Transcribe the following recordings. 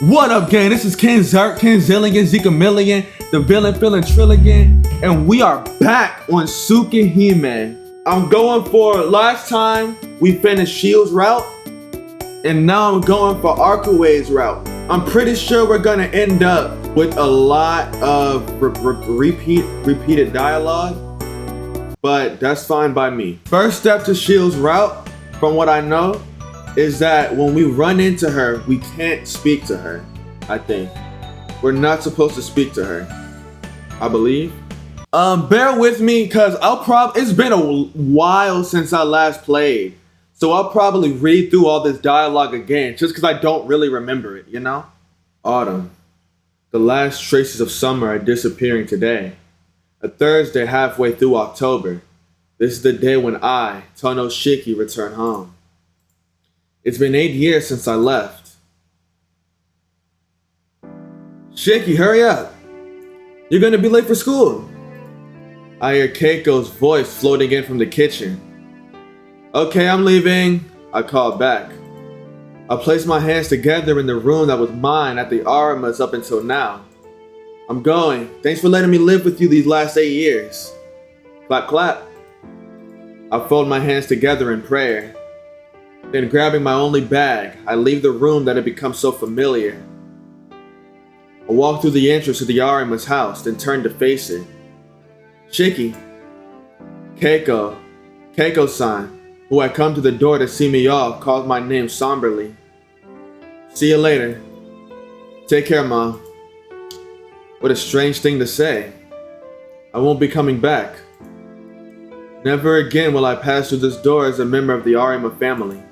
What up, gang? This is KenZerk, KenZillion, Zekamillion, the villain feeling Trillion, and we are back on Tsukihime. I'm going for, last time we finished Shield's route, and now I'm going for Arcueids route. I'm pretty sure we're gonna end up with a lot of repeated dialogue, but that's fine by me. First step to Shield's route, from what I know, is that when we run into her, we can't speak to her, I think. We're not supposed to speak to her, I believe. Bear with me, cause it's been a while since I last played. So I'll probably read through all this dialogue again, just cause I don't really remember it, you know? Autumn. The last traces of summer are disappearing today. A Thursday halfway through October. This is the day when I, Tono Shiki, return home. It's been 8 years since I left. Shiki, hurry up! You're gonna be late for school! I hear Keiko's voice floating in from the kitchen. Okay, I'm leaving, I called back. I placed my hands together in the room that was mine at the Arimas up until now. I'm going. Thanks for letting me live with you these last 8 years. Clap, clap. I fold my hands together in prayer. Then grabbing my only bag, I leave the room that had become so familiar. I walk through the entrance to the Arima's house, then turn to face it. Shiki. Keiko-san, who had come to the door to see me off, called my name somberly. See you later. Take care, Mom. What a strange thing to say. I won't be coming back. Never again will I pass through this door as a member of the Arima family.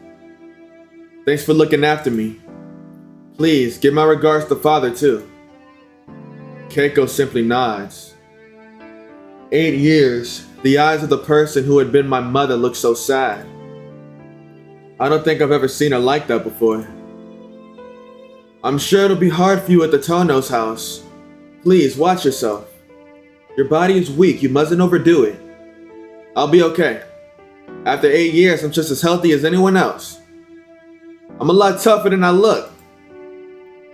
Thanks for looking after me. Please, give my regards to Father too. Keiko simply nods. 8 years, the eyes of the person who had been my mother look so sad. I don't think I've ever seen her like that before. I'm sure it'll be hard for you at the Tono's house. Please, watch yourself. Your body is weak, you mustn't overdo it. I'll be okay. After 8 years, I'm just as healthy as anyone else. I'm a lot tougher than I look.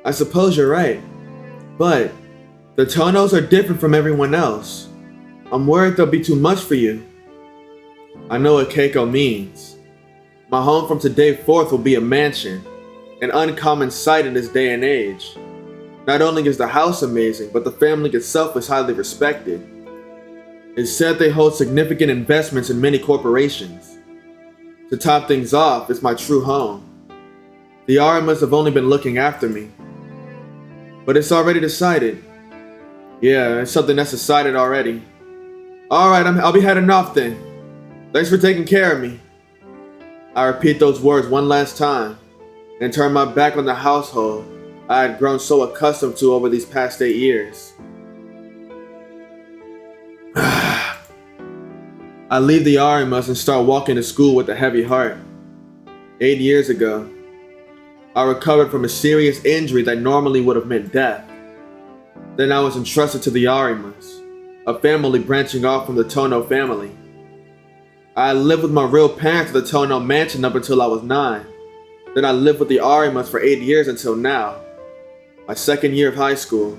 I suppose you're right. But the Tonos are different from everyone else. I'm worried they'll be too much for you. I know what Keiko means. My home from today forth will be a mansion, an uncommon sight in this day and age. Not only is the house amazing, but the family itself is highly respected. It's said they hold significant investments in many corporations. To top things off, it's my true home. The Arimas have only been looking after me. But it's already decided. Yeah, it's something that's decided already. Alright, I'll be heading off then. Thanks for taking care of me. I repeat those words one last time, and turn my back on the household I had grown so accustomed to over these past 8 years. I leave the Arimas and start walking to school with a heavy heart. 8 years ago, I recovered from a serious injury that normally would have meant death. Then I was entrusted to the Arimas, a family branching off from the Tono family. I lived with my real parents at the Tono mansion up until I was 9. Then I lived with the Arimas for 8 years until now, my second year of high school.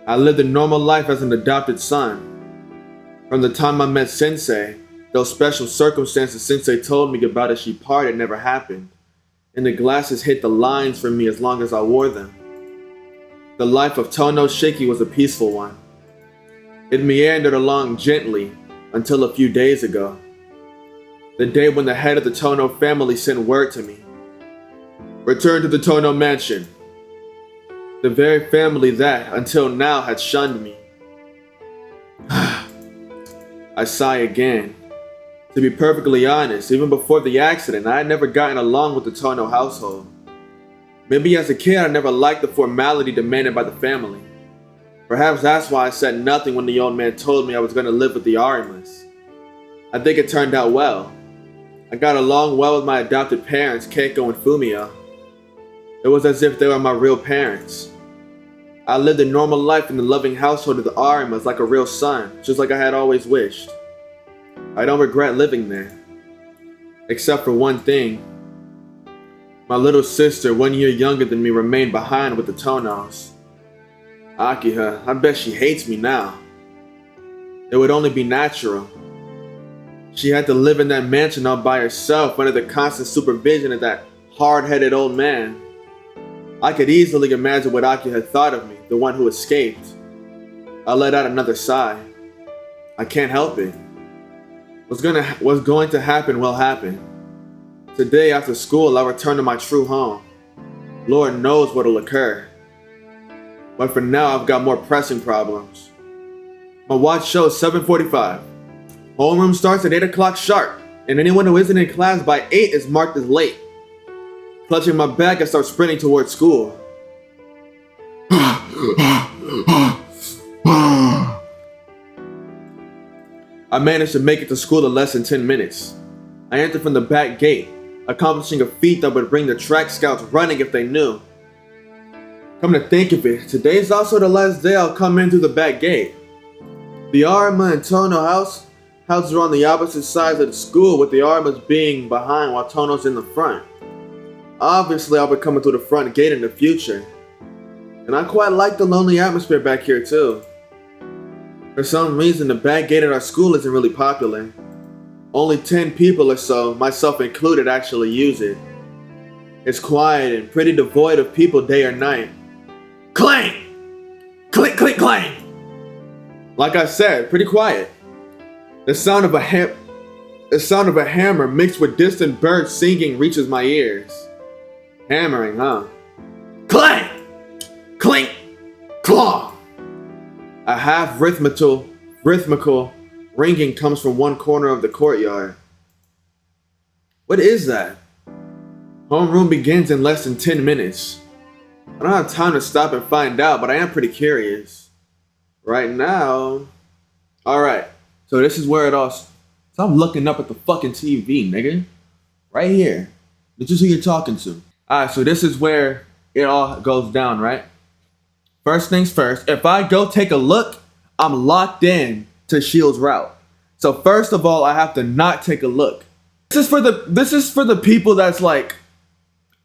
I lived a normal life as an adopted son. From the time I met Sensei, those special circumstances Sensei told me about as she parted never happened, and the glasses hit the lines for me as long as I wore them. The life of Tono Shiki was a peaceful one. It meandered along gently until a few days ago. The day when the head of the Tono family sent word to me. Return to the Tono mansion. The very family that, until now, had shunned me. I sigh again. To be perfectly honest, even before the accident, I had never gotten along with the Tono household. Maybe as a kid, I never liked the formality demanded by the family. Perhaps that's why I said nothing when the old man told me I was going to live with the Arimas. I think it turned out well. I got along well with my adopted parents, Keiko and Fumio. It was as if they were my real parents. I lived a normal life in the loving household of the Arimas like a real son, just like I had always wished. I don't regret living there. Except for one thing. My little sister, 1 year younger than me, remained behind with the Tonos. Akiha, I bet she hates me now. It would only be natural. She had to live in that mansion all by herself under the constant supervision of that hard-headed old man. I could easily imagine what Aki had thought of me, the one who escaped. I let out another sigh. I can't help it. What's going to happen will happen. Today after school, I'll return to my true home. Lord knows what'll occur. But for now, I've got more pressing problems. My watch shows 7:45. Homeroom starts at 8 o'clock sharp, and anyone who isn't in class by 8 is marked as late. Clutching my bag, I start sprinting towards school. I managed to make it to school in less than 10 minutes. I entered from the back gate, accomplishing a feat that would bring the track scouts running if they knew. Come to think of it, today's also the last day I'll come in through the back gate. The Arma and Tono houses are on the opposite sides of the school, with the Armas being behind while Tono's in the front. Obviously, I'll be coming through the front gate in the future. And I quite like the lonely atmosphere back here too. For some reason, the back gate at our school isn't really popular. Only 10 people or so, myself included, actually use it. It's quiet and pretty devoid of people day or night. Clang! Click, click, clang! Like I said, pretty quiet. The sound of a hammer mixed with distant birds singing reaches my ears. Hammering, huh? Clang! Clink! Claw! A half rhythmical ringing comes from one corner of the courtyard. What is that? Homeroom begins in less than 10 minutes. I don't have time to stop and find out, but I am pretty curious. Right now... Alright, so this is where it all... Stop looking up at the fucking TV, nigga. Right here. This is who you're talking to. Alright, so this is where it all goes down, right? First things first, if I go take a look, I'm locked in to Shield's route. So first of all, I have to not take a look. This is for the people that's like,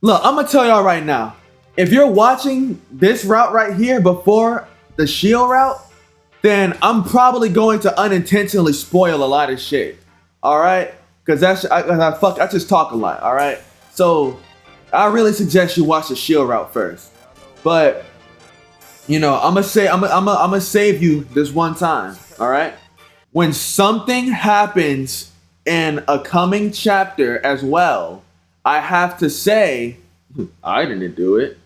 look, I'm gonna tell y'all right now. If you're watching this route right here before the Shield route, then I'm probably going to unintentionally spoil a lot of shit. All right, because I just talk a lot. All right, so I really suggest you watch the Shield route first. But you know, I'm gonna save you this one time. All right, when something happens in a coming chapter as well, I have to say I didn't do it.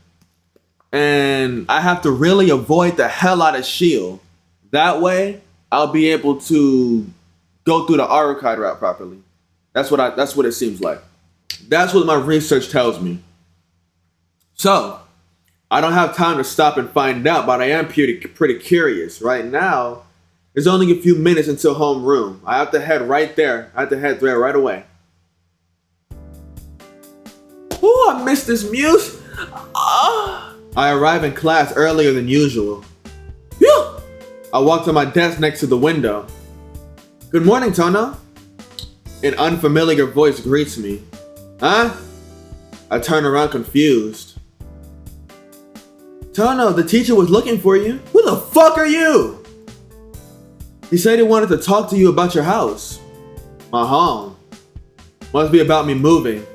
And I have to really avoid the hell out of Shield. That way, I'll be able to go through the Arcueids route properly. That's what it seems like. That's what my research tells me. So, I don't have time to stop and find out, but I am pretty curious. Right now, there's only a few minutes until homeroom. I have to head right there. I have to head there right away. Ooh, I missed this music. I arrive in class earlier than usual. Phew! I walk to my desk next to the window. Good morning, Tono. An unfamiliar voice greets me. Huh? I turn around confused. Tono, the teacher was looking for you. Who the fuck are you? He said he wanted to talk to you about your house. My home. Must be about me moving.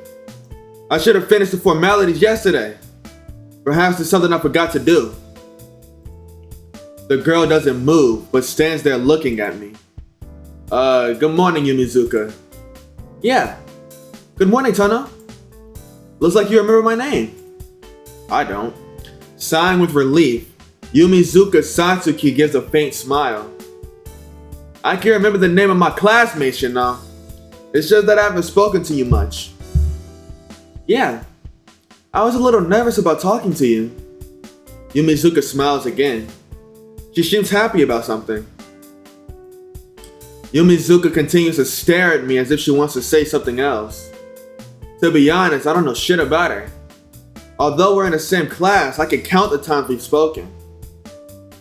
I should have finished the formalities yesterday. Perhaps there's something I forgot to do. The girl doesn't move, but stands there looking at me. Good morning, Yumizuka. Yeah. Good morning, Tono. Looks like you remember my name. I don't. Sighing with relief, Yumizuka Satsuki gives a faint smile. I can remember the name of my classmates, you know. It's just that I haven't spoken to you much. Yeah. I was a little nervous about talking to you. Yumizuka smiles again. She seems happy about something. Yumizuka continues to stare at me as if she wants to say something else. To be honest, I don't know shit about her. Although we're in the same class, I can count the times we've spoken.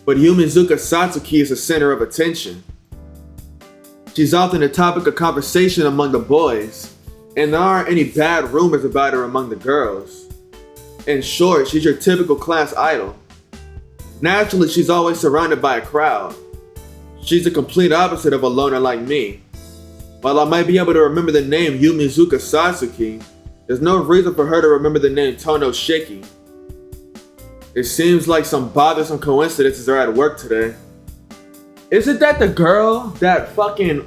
But Yumizuka Satsuki is the center of attention. She's often the topic of conversation among the boys. and there aren't any bad rumors about her among the girls. In short, she's your typical class idol. Naturally, she's always surrounded by a crowd. She's the complete opposite of a loner like me. While I might be able to remember the name Yumizuka Satsuki, there's no reason for her to remember the name Tono Shiki. It seems like some bothersome coincidences are at work today. Isn't that the girl that fucking,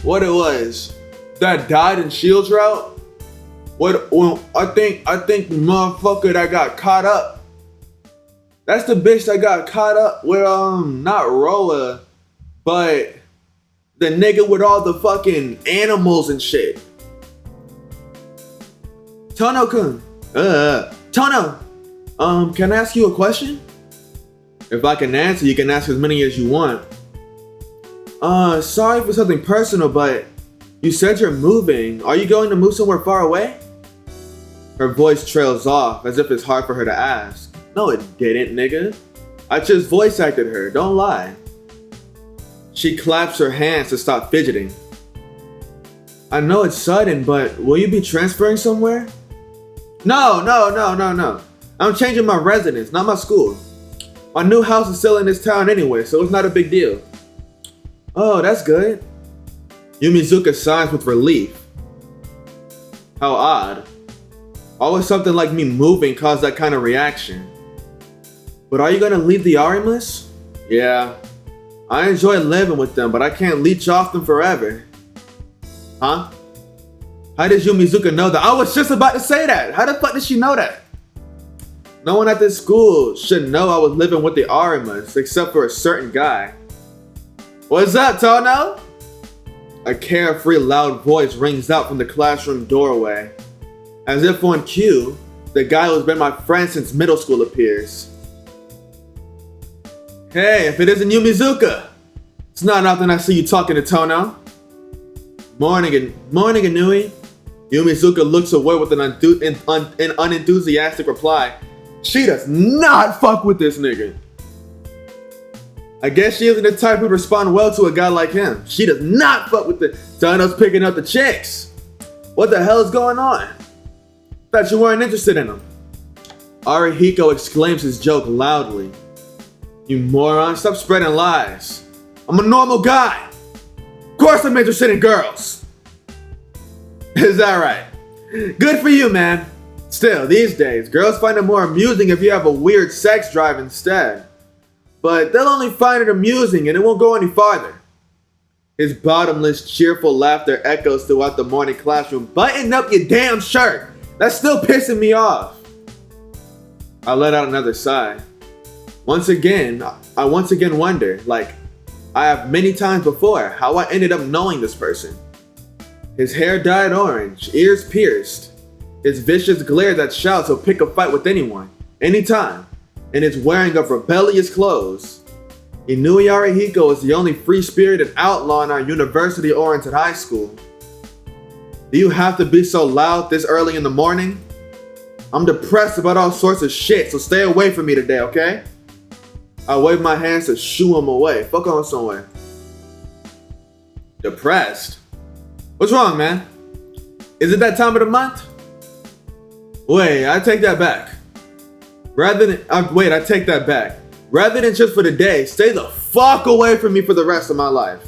what it was, that died in Shields route? I think the motherfucker that got caught up. That's the bitch that got caught up with, not Roa, but the nigga with all the fucking animals and shit. Tono-kun. Tono. Can I ask you a question? If I can answer, you can ask as many as you want. Sorry for something personal, but you said you're moving. Are you going to move somewhere far away? Her voice trails off, as if it's hard for her to ask. No, it didn't, nigga. I just voice acted her, don't lie. She claps her hands to stop fidgeting. I know it's sudden, but will you be transferring somewhere? No. I'm changing my residence, not my school. My new house is still in this town anyway, so it's not a big deal. Oh, that's good. Yumizuka sighs with relief. How odd. Always something like me moving caused that kind of reaction. But are you gonna leave the Arimas? Yeah. I enjoy living with them, but I can't leech off them forever. Huh? How does Yumizuka know that? I was just about to say that. How the fuck did she know that? No one at this school should know I was living with the Arimas, except for a certain guy. What's up, Tono? A carefree, loud voice rings out from the classroom doorway. As if on cue, the guy who's been my friend since middle school appears. Hey, if it isn't Yumizuka! It's not often I see you talking to Tono. Morning, Inui. Yumizuka looks away with an unenthusiastic reply. She does not fuck with this nigga. I guess she isn't the type who'd respond well to a guy like him. She does not fuck with the Tono's picking up the chicks. What the hell is going on? Thought you weren't interested in him. Arihiko exclaims his joke loudly. You moron, stop spreading lies. I'm a normal guy. Of course I'm interested in girls. Is that right? Good for you, man. Still, these days, girls find it more amusing if you have a weird sex drive instead. But they'll only find it amusing and it won't go any farther. His bottomless, cheerful laughter echoes throughout the morning classroom. Button up your damn shirt. That's still pissing me off. I let out another sigh. I once again wonder, like I have many times before, how I ended up knowing this person. His hair dyed orange, ears pierced, his vicious glare that shouts he'll pick a fight with anyone, anytime, and his wearing of rebellious clothes. Inui Arihiko is the only free-spirited outlaw in our university-oriented high school. Do you have to be so loud this early in the morning? I'm depressed about all sorts of shit, so stay away from me today, okay? I wave my hands to shoo him away. Fuck on somewhere. Depressed? What's wrong, man? Is it that time of the month? Wait, I take that back. I take that back. Rather than just for the day, stay the fuck away from me for the rest of my life.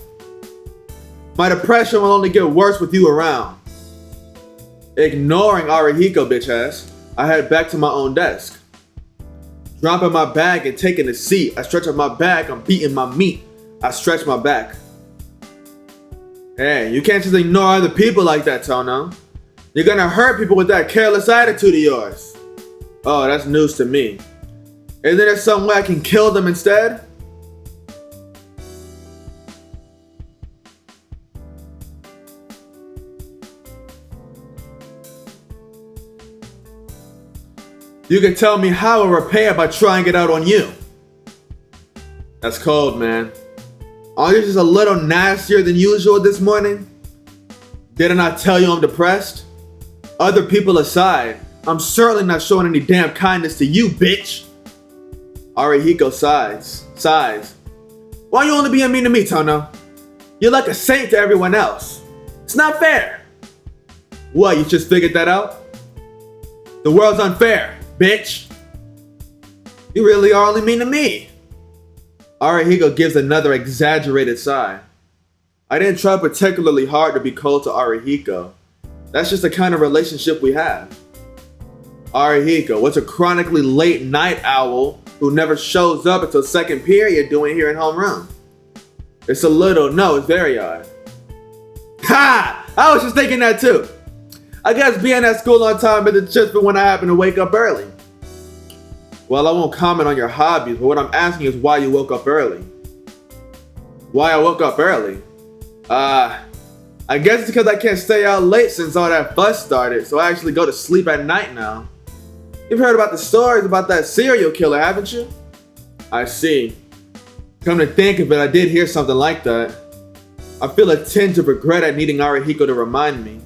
My depression will only get worse with you around. Ignoring Arihiko, bitch ass, I head back to my own desk. Dropping my bag and taking a seat, I stretch out my back, I'm beating my meat. I stretch my back. Hey, you can't just ignore other people like that, Tono. You're gonna hurt people with that careless attitude of yours. Oh, that's news to me. Isn't there some way I can kill them instead? You can tell me how I'll repay it by trying it out on you. That's cold, man. Are you just a little nastier than usual this morning? Didn't I tell you I'm depressed? Other people aside, I'm certainly not showing any damn kindness to you, bitch. Arihiko sighs. Why you only being mean to me, Tono? You're like a saint to everyone else. It's not fair. What, you just figured that out? The world's unfair, bitch. You really are only mean to me. Arihiko gives another exaggerated sigh. I didn't try particularly hard to be cold to Arihiko. That's just the kind of relationship we have. Arihiko, what's a chronically late night owl who never shows up until second period doing here in homeroom? It's very odd. Ha! I was just thinking that too. I guess being at school on time isn't just for when I happen to wake up early. Well, I won't comment on your hobbies, but what I'm asking is why you woke up early. Why I woke up early? I guess it's because I can't stay out late since all that fuss started, so I actually go to sleep at night now. You've heard about the stories about that serial killer, haven't you? I see. Come to think of it, I did hear something like that. I feel a tinge of regret at needing Arihiko to remind me.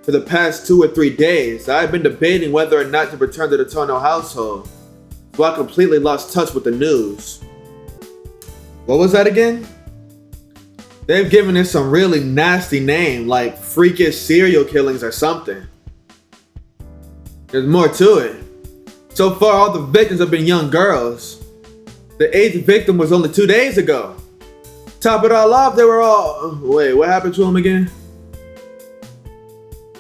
For the past 2 or 3 days, I've been debating whether or not to return to the Tono household, so I completely lost touch with the news. What was that again? They've given it some really nasty name, like freakish serial killings or something. There's more to it. So far, all the victims have been young girls. The 8th victim was only 2 days ago. Top it all off, they were all... Wait, what happened to him again?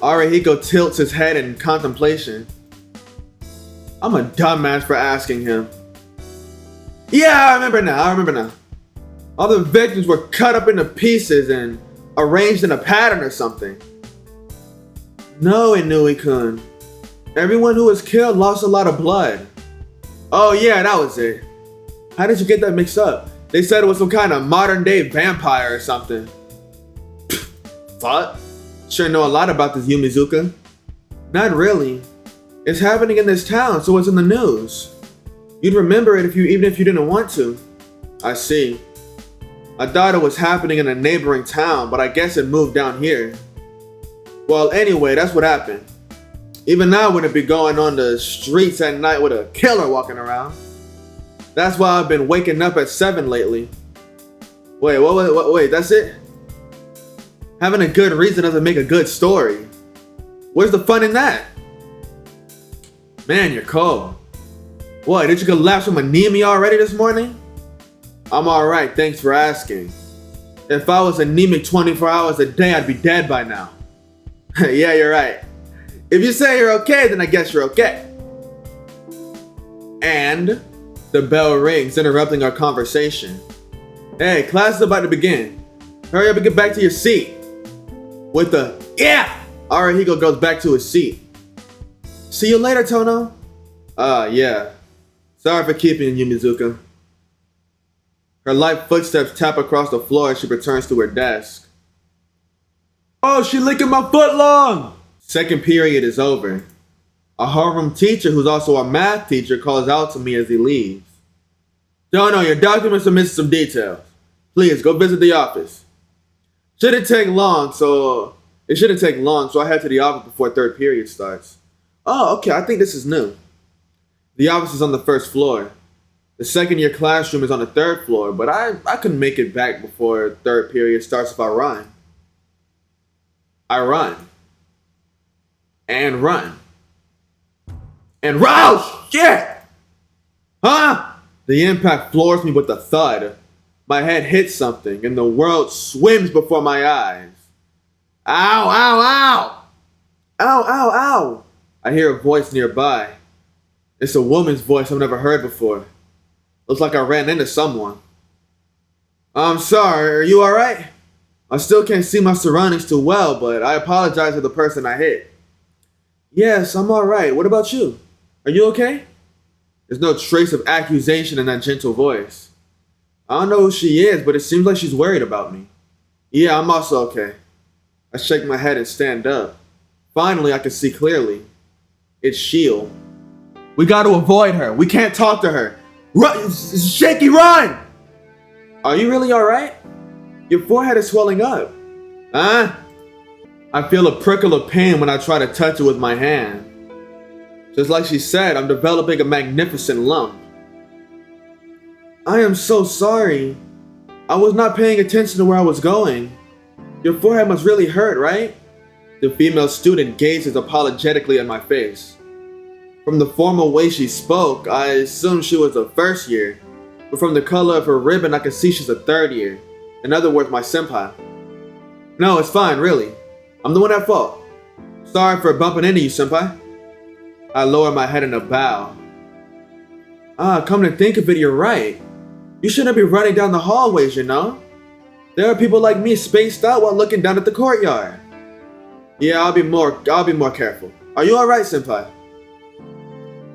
Arihiko tilts his head in contemplation. I'm a dumbass for asking him. Yeah, I remember now. All the victims were cut up into pieces and arranged in a pattern or something. No, Inui-kun. Everyone who was killed lost a lot of blood. Oh yeah, that was it. How did you get that mixed up? They said it was some kind of modern day vampire or something. What? Sure know a lot about this, Yumizuka. Not really. It's happening in this town, so it's in the news. You'd remember it even if you didn't want to. I see. I thought it was happening in a neighboring town, but I guess it moved down here. Well, anyway, that's what happened. Even I wouldn't be going on the streets at night with a killer walking around. That's why I've been waking up at 7 lately. Wait, that's it? Having a good reason doesn't make a good story. Where's the fun in that? Man, you're cold. What, did you collapse from anemia already this morning? I'm alright, thanks for asking. If I was anemic 24 hours a day, I'd be dead by now. Yeah, you're right. If you say you're okay, then I guess you're okay. And the bell rings, interrupting our conversation. Hey, class is about to begin. Hurry up and get back to your seat. With the yeah! Arihiko goes back to his seat. See you later, Tono. Yeah. Sorry for keeping you, Yumizuka. Her light footsteps tap across the floor as she returns to her desk. Oh, she licking my foot long! Second period is over. A homeroom teacher who's also a math teacher calls out to me as he leaves. Tono, your documents are missing some details. Please, go visit the office. It shouldn't take long, so I head to the office before third period starts. Oh, okay, I think this is new. The office is on the first floor. The second year classroom is on the third floor, but I can make it back before third period starts if I run. I run. And run. And run! Oh, shit! Huh? The impact floors me with a thud. My head hits something, and the world swims before my eyes. Ow, ow, ow! Ow, ow, ow! I hear a voice nearby. It's a woman's voice I've never heard before. Looks like I ran into someone. I'm sorry, are you alright? I still can't see my surroundings too well, but I apologize to the person I hit. Yes, I'm alright. What about you? Are you okay? There's no trace of accusation in that gentle voice. I don't know who she is, but it seems like she's worried about me. Yeah, I'm also okay. I shake my head and stand up. Finally, I can see clearly. It's Shield. We got to avoid her. We can't talk to her. Run! Shaky, run! Are you really alright? Your forehead is swelling up. Huh? I feel a prickle of pain when I try to touch it with my hand. Just like she said, I'm developing a magnificent lump. I am so sorry. I was not paying attention to where I was going. Your forehead must really hurt, right? The female student gazes apologetically at my face. From the formal way she spoke, I assumed she was a first year, but from the color of her ribbon I could see she's a third year. In other words, my senpai. No, it's fine, really. I'm the one at fault. Sorry for bumping into you, senpai. I lower my head in a bow. Come to think of it, you're right. You shouldn't be running down the hallways, you know? There are people like me spaced out while looking down at the courtyard. Yeah, I'll be more careful. Are you alright, senpai?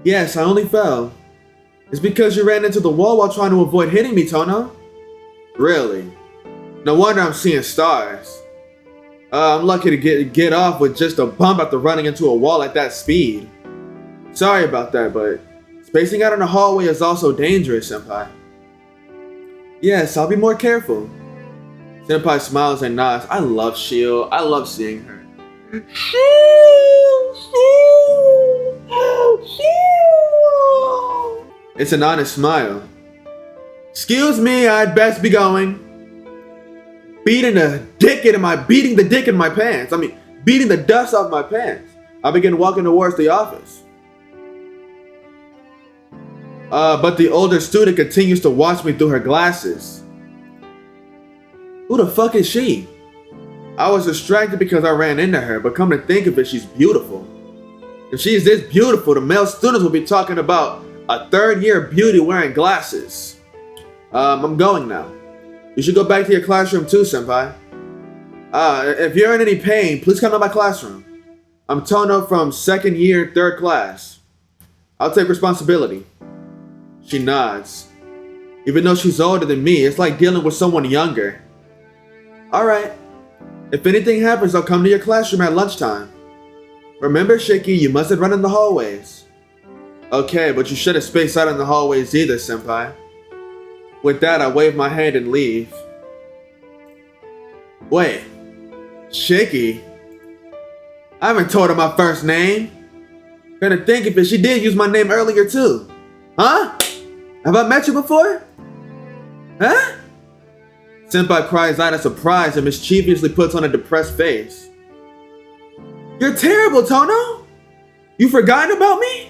Yes, I only fell. It's because you ran into the wall while trying to avoid hitting me, Tono. Really? No wonder I'm seeing stars. I'm lucky to get off with just a bump after running into a wall at that speed. Sorry about that, but spacing out in the hallway is also dangerous, senpai. Yes, I'll be more careful. Senpai smiles and nods. I love Shield. I love seeing her. It's an honest smile. Excuse me, I'd best be going. Beating the dick in my pants. Beating the dust off my pants. I begin walking towards the office. But the older student continues to watch me through her glasses. Who the fuck is she? I was distracted because I ran into her, but come to think of it, she's beautiful. If she's this beautiful, the male students will be talking about a third-year beauty wearing glasses. I'm going now. You should go back to your classroom too, senpai. If you're in any pain, please come to my classroom. I'm Tono from 2nd year, 3rd class. I'll take responsibility. She nods. Even though she's older than me, it's like dealing with someone younger. Alright. If anything happens, I'll come to your classroom at lunchtime. Remember, Shiki, you mustn't run in the hallways. Okay, but you shouldn't space out in the hallways either, senpai. With that, I wave my hand and leave. Wait. Shiki? I haven't told her my first name. Gonna think of it, she did use my name earlier too. Huh? Have I met you before? Huh? Senpai cries out in surprise and mischievously puts on a depressed face. You're terrible, Tono! You forgotten about me?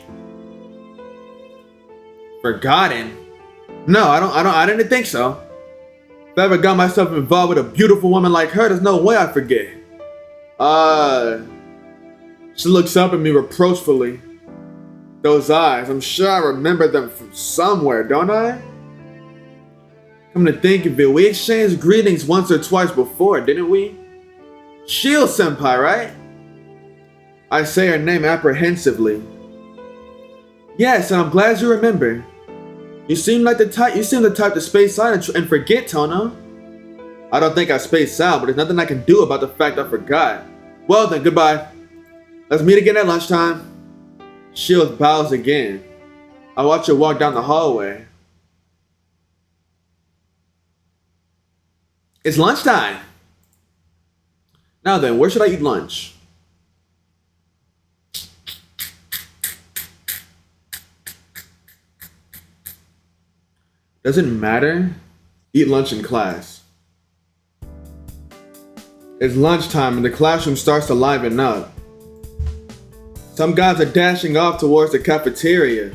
Forgotten? No, I didn't think so. If I ever got myself involved with a beautiful woman like her, there's no way I'd forget. She looks up at me reproachfully. Those eyes, I'm sure I remember them from somewhere, don't I? Come to think of it, we exchanged greetings once or twice before, didn't we? Shield senpai, right? I say her name apprehensively. Yes, and I'm glad you remember. You seem the type to space out and forget, Tono. I don't think I spaced out, but there's nothing I can do about the fact I forgot. Well then, goodbye. Let's meet again at lunchtime. Shield bows again. I watch her walk down the hallway. It's lunchtime. Now then, where should I eat lunch? Doesn't matter. Eat lunch in class. It's lunchtime and the classroom starts to liven up. Some guys are dashing off towards the cafeteria.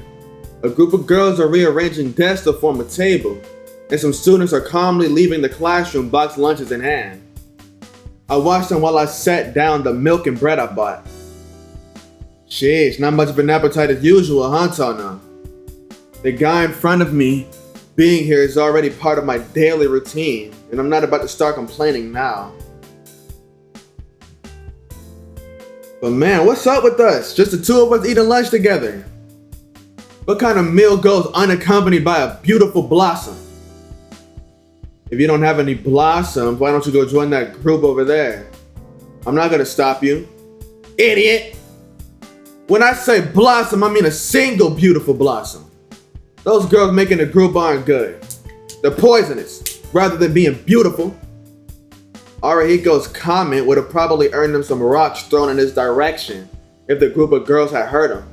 A group of girls are rearranging desks to form a table, and some students are calmly leaving the classroom, boxed lunches in hand. I watched them while I sat down the milk and bread I bought. Sheesh, not much of an appetite as usual, huh, Tono? The guy in front of me being here is already part of my daily routine, and I'm not about to start complaining now. But man, what's up with us? Just the two of us eating lunch together. What kind of meal goes unaccompanied by a beautiful blossom? If you don't have any blossoms, why don't you go join that group over there? I'm not gonna stop you. Idiot! When I say blossom, I mean a single beautiful blossom. Those girls making a group aren't good. They're poisonous, rather than being beautiful. Arahiko's comment would have probably earned him some rocks thrown in his direction if the group of girls had heard him.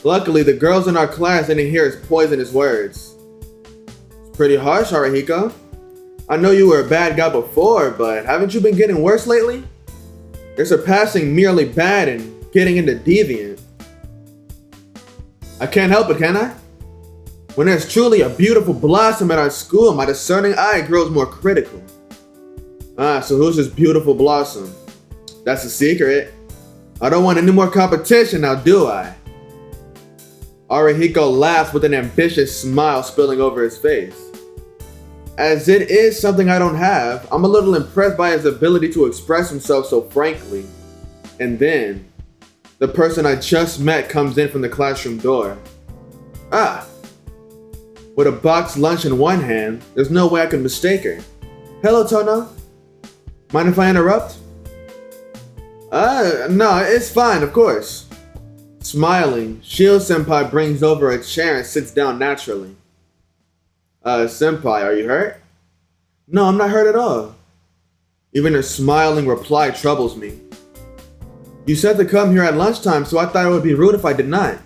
Luckily, the girls in our class didn't hear his poisonous words. It's pretty harsh, Arahiko. I know you were a bad guy before, but haven't you been getting worse lately? They're surpassing merely bad and getting into deviant. I can't help it, can I? When there's truly a beautiful blossom at our school, my discerning eye grows more critical. So who's this beautiful blossom? That's a secret. I don't want any more competition now, do I? Arihiko laughs with an ambitious smile spilling over his face. As it is something I don't have, I'm a little impressed by his ability to express himself so frankly. And then, the person I just met comes in from the classroom door. With a boxed lunch in one hand, there's no way I could mistake her. Hello, Tono. Mind if I interrupt? No, it's fine, of course. Smiling, Shio-senpai brings over a chair and sits down naturally. Senpai, are you hurt? No, I'm not hurt at all. Even her smiling reply troubles me. You said to come here at lunchtime, so I thought it would be rude if I did not.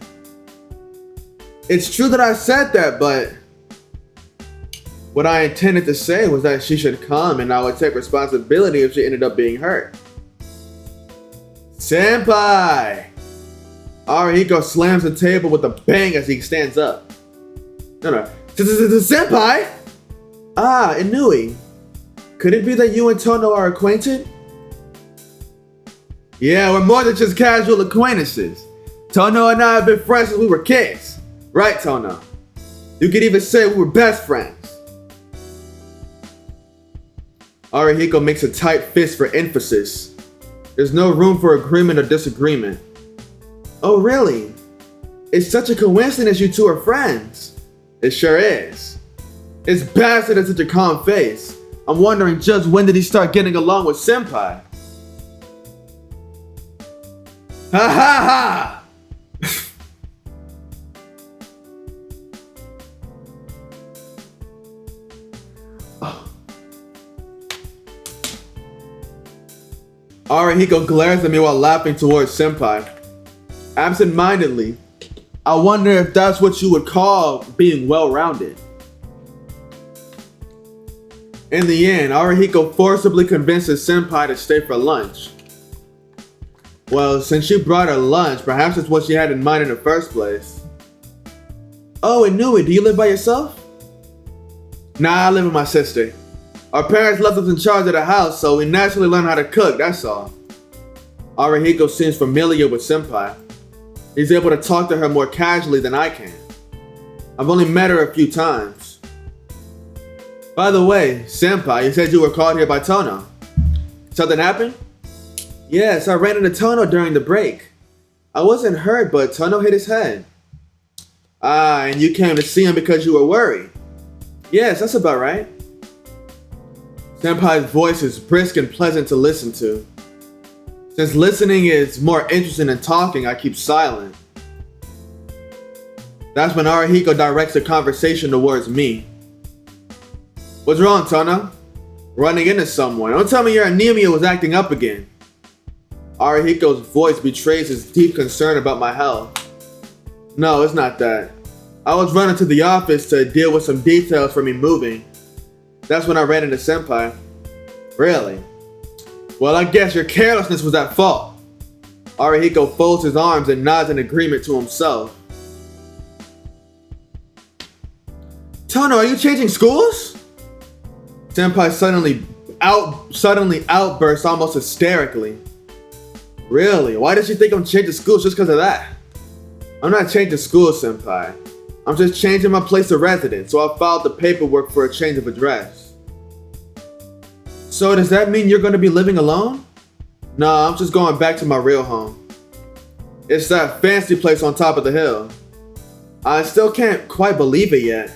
It's true that I said that, but what I intended to say was that she should come and I would take responsibility if she ended up being hurt. Senpai! Arihiko slams the table with a bang as he stands up. No. Senpai? Inui. Could it be that you and Tono are acquainted? Yeah, we're more than just casual acquaintances. Tono and I have been friends since we were kids. Right, Tono? You could even say we were best friends. Arihiko makes a tight fist for emphasis. There's no room for agreement or disagreement. Oh, really? It's such a coincidence you two are friends. It sure is. It's bastard at such a calm face. I'm wondering just when did he start getting along with Senpai? Ha ha ha! Arihiko glares at me while laughing towards Senpai. Absent-mindedly, I wonder if that's what you would call being well-rounded. In the end, Arihiko forcibly convinces Senpai to stay for lunch. Well, since she brought her lunch, perhaps it's what she had in mind in the first place. Oh, Inui, do you live by yourself? Nah, I live with my sister. Our parents left us in charge of the house, so we naturally learned how to cook, that's all. Arihiko seems familiar with Senpai. He's able to talk to her more casually than I can. I've only met her a few times. By the way, Senpai, you said you were called here by Tono. Something happened? Yes, I ran into Tono during the break. I wasn't hurt, but Tono hit his head. And you came to see him because you were worried. Yes, that's about right. Senpai's voice is brisk and pleasant to listen to. Since listening is more interesting than talking, I keep silent. That's when Arihiko directs the conversation towards me. What's wrong, Tono? Running into someone. Don't tell me your anemia was acting up again. Arihiko's voice betrays his deep concern about my health. No, it's not that. I was running to the office to deal with some details for me moving. That's when I ran into Senpai. Really? Well, I guess your carelessness was at fault. Arihiko folds his arms and nods in agreement to himself. Tono, are you changing schools? Senpai suddenly outbursts almost hysterically. Really? Why does she think I'm changing schools just because of that? I'm not changing schools, Senpai. I'm just changing my place of residence, so I filed the paperwork for a change of address. So does that mean you're going to be living alone? No, I'm just going back to my real home. It's that fancy place on top of the hill. I still can't quite believe it yet.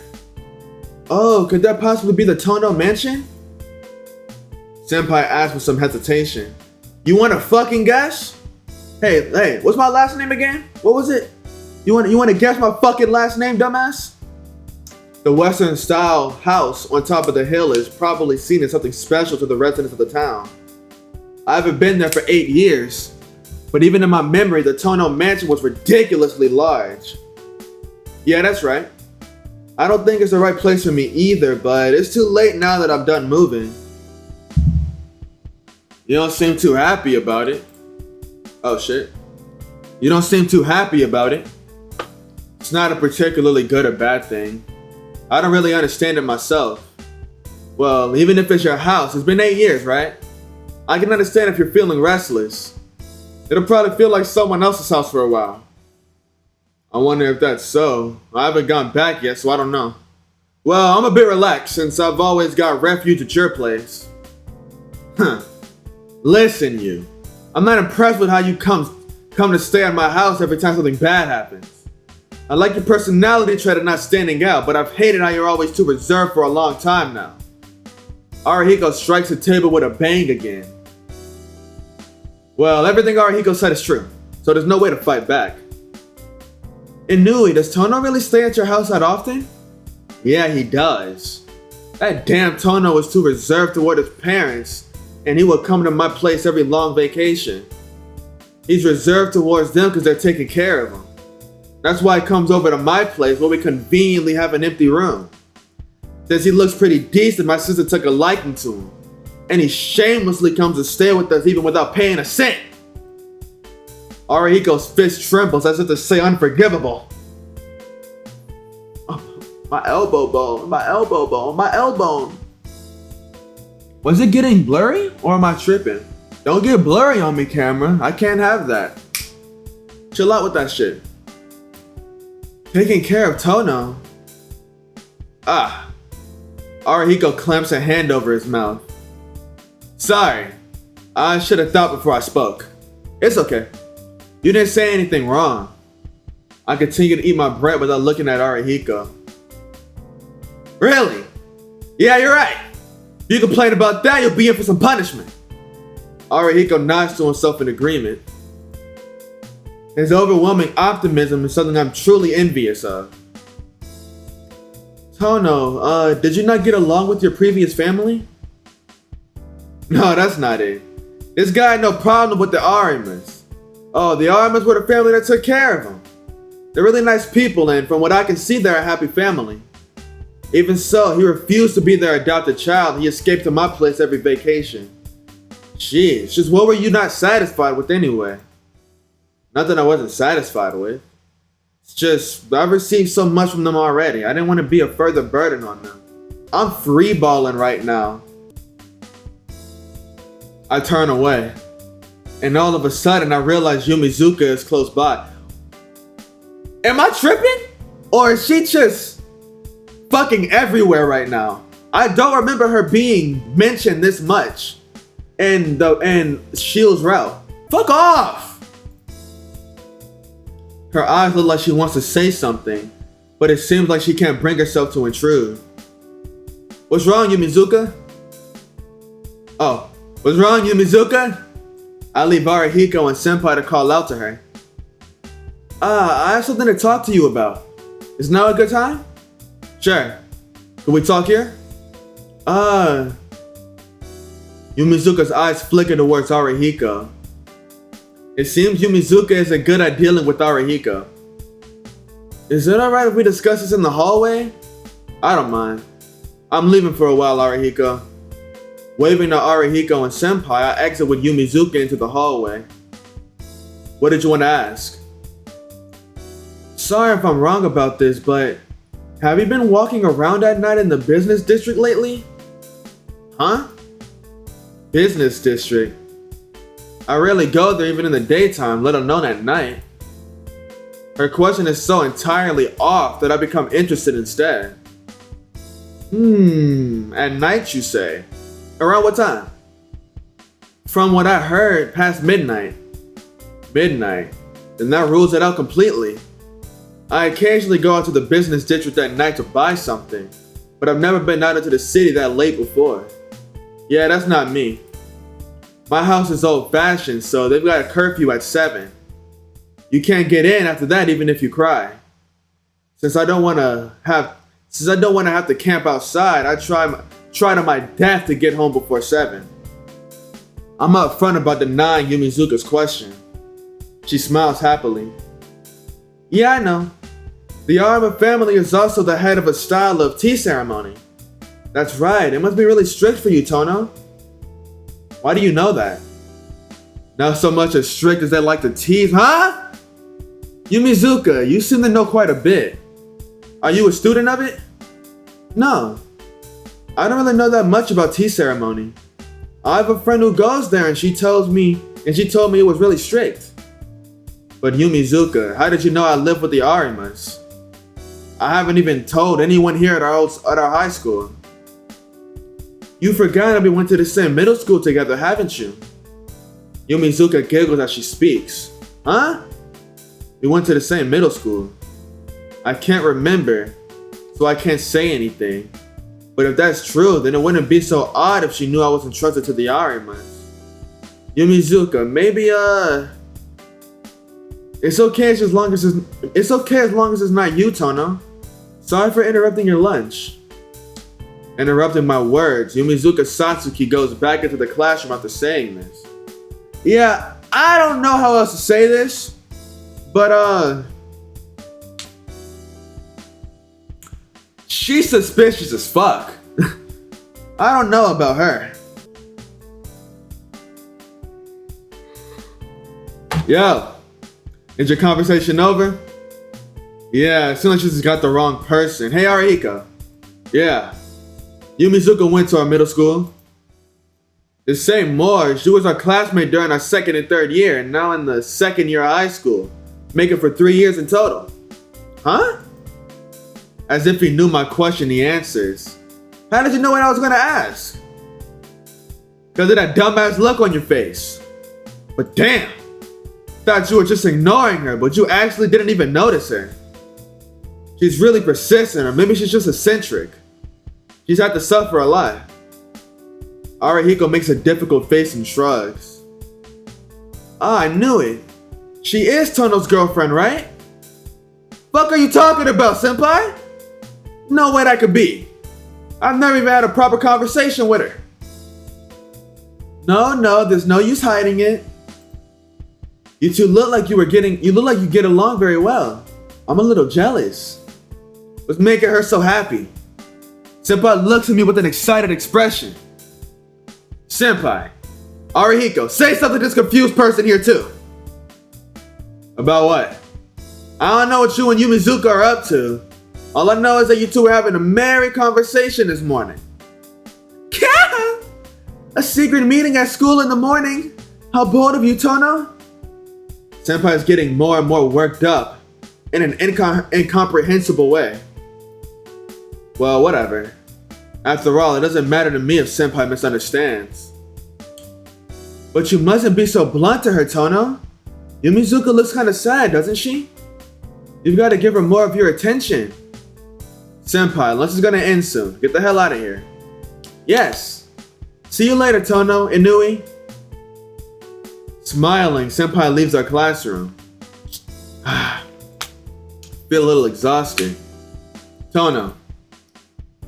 Oh, could that possibly be the Tono mansion? Senpai asked with some hesitation. You want to fucking guess? Hey, what's my last name again? What was it? You want to guess my fucking last name, dumbass? The Western style house on top of the hill is probably seen as something special to the residents of the town. I haven't been there for 8 years, but even in my memory, the Tono mansion was ridiculously large. Yeah, that's right. I don't think it's the right place for me either, but it's too late now that I'm done moving. You don't seem too happy about it. Oh shit. You don't seem too happy about it. It's not a particularly good or bad thing. I don't really understand it myself. Well, even if it's your house, it's been 8 years, right? I can understand if you're feeling restless. It'll probably feel like someone else's house for a while. I wonder if that's so. I haven't gone back yet, so I don't know. Well, I'm a bit relaxed since I've always got refuge at your place. Huh. Listen, you. I'm not impressed with how you come to stay at my house every time something bad happens. I like your personality trait of not standing out, but I've hated how you're always too reserved for a long time now. Arahiko strikes the table with a bang again. Well, everything Arahiko said is true, so there's no way to fight back. Inui, does Tono really stay at your house that often? Yeah, he does. That damn Tono is too reserved toward his parents, and he will come to my place every long vacation. He's reserved towards them because they're taking care of him. That's why he comes over to my place where we conveniently have an empty room. Since he looks pretty decent, my sister took a liking to him, and he shamelessly comes to stay with us even without paying a cent. Arahiko's fist trembles as if to say unforgivable. Oh, my elbow bone, my elbow bone, my elbow. Was it getting blurry or am I tripping? Don't get blurry on me, camera. I can't have that. Chill out with that shit. Taking care of Tono. Arahiko clamps a hand over his mouth. Sorry. I should have thought before I spoke. It's okay. You didn't say anything wrong. I continue to eat my bread without looking at Arahiko. Really? Yeah, you're right. If you complain about that, you'll be in for some punishment. Arahiko nods to himself in agreement. His overwhelming optimism is something I'm truly envious of. Tono, did you not get along with your previous family? No, that's not it. This guy had no problem with the Arimas. Oh, the Arimas were the family that took care of him. They're really nice people, and from what I can see, they're a happy family. Even so, he refused to be their adopted child. He escaped to my place every vacation. Jeez, just what were you not satisfied with anyway? Nothing I wasn't satisfied with. It's just, I've received so much from them already. I didn't want to be a further balling on them. I'm freeballing right now. I turn away. And all of a sudden, I realize Yumizuka is close by. Am I tripping? Or is she just fucking everywhere right now? I don't remember her being mentioned this much in Shield's route. Fuck off! Her eyes look like she wants to say something, but it seems like she can't bring herself to intrude. What's wrong, Yumizuka? Oh, what's wrong, Yumizuka? I leave Arahiko and Senpai to call out to her. I have something to talk to you about. Is now a good time? Sure. Can we talk here? Yumizuka's eyes flicker towards Arahiko. It seems Yumizuka isn't good at dealing with Arahiko. Is it alright if we discuss this in the hallway? I don't mind. I'm leaving for a while, Arahiko. Waving to Arahiko and Senpai, I exit with Yumizuka into the hallway. What did you want to ask? Sorry if I'm wrong about this, but have you been walking around at night in the business district lately? Huh? Business district? I rarely go there even in the daytime, let alone at night. Her question is so entirely off that I become interested instead. At night you say? Around what time? From what I heard, past midnight. Midnight? Then that rules it out completely. I occasionally go out to the business district at night to buy something, but I've never been out into the city that late before. Yeah, that's not me. My house is old-fashioned, so they've got a curfew at 7. You can't get in after that even if you cry. Since I don't want to have to camp outside, I try to my death to get home before 7. I'm upfront about denying Yumizuka's question. She smiles happily. Yeah, I know. The Arima family is also the head of a style of tea ceremony. That's right, it must be really strict for you, Tono. Why do you know that? Not so much as strict as they like to tease, huh? Yumizuka, you seem to know quite a bit. Are you a student of it? No. I don't really know that much about tea ceremony. I have a friend who goes there and she told me it was really strict. But Yumizuka, how did you know I live with the Arimas? I haven't even told anyone here at our high school. You forgot that we went to the same middle school together, haven't you? Yumizuka giggles as she speaks. Huh? We went to the same middle school. I can't remember, so I can't say anything. But if that's true, then it wouldn't be so odd if she knew I was entrusted to the Arimas. Yumizuka, maybe it's okay as long as it's not you, Tono. Sorry for interrupting your lunch. Interrupting my words, Yumizuka Satsuki goes back into the classroom after saying this. Yeah, I don't know how else to say this, but she's suspicious as fuck. I don't know about her. Yo, is your conversation over? Yeah, it seems like she just got the wrong person. Hey, Arihiko. Yeah. Yumizuka went to our middle school. To say more, she was our classmate during our second and third year, and now in the second year of high school, making for 3 years in total. Huh? As if he knew my question, he answers. How did you know what I was gonna ask? Because of that dumbass look on your face. But damn, thought you were just ignoring her, but you actually didn't even notice her. She's really persistent, or maybe she's just eccentric. She's had to suffer a lot. Arihiko makes a difficult face and shrugs. Ah, I knew it. She is Tono's girlfriend, right? Fuck are you talking about, senpai? No way that could be. I've never even had a proper conversation with her. No, there's no use hiding it. You two look like you get along very well. I'm a little jealous. What's making her so happy? Senpai looks at me with an excited expression. Senpai, Arihiko, say something to this confused person here too. About what? I don't know what you and Yumizuka are up to. All I know is that you two were having a merry conversation this morning. A secret meeting at school in the morning? How bold of you, Tono? Senpai is getting more and more worked up in an incomprehensible way. Well, whatever. After all, it doesn't matter to me if Senpai misunderstands. But you mustn't be so blunt to her, Tono. Yumizuka looks kind of sad, doesn't she? You've got to give her more of your attention. Senpai, lunch is gonna end soon. Get the hell out of here. Yes. See you later, Tono, Inui. Smiling, Senpai leaves our classroom. Feel a little exhausted. Tono,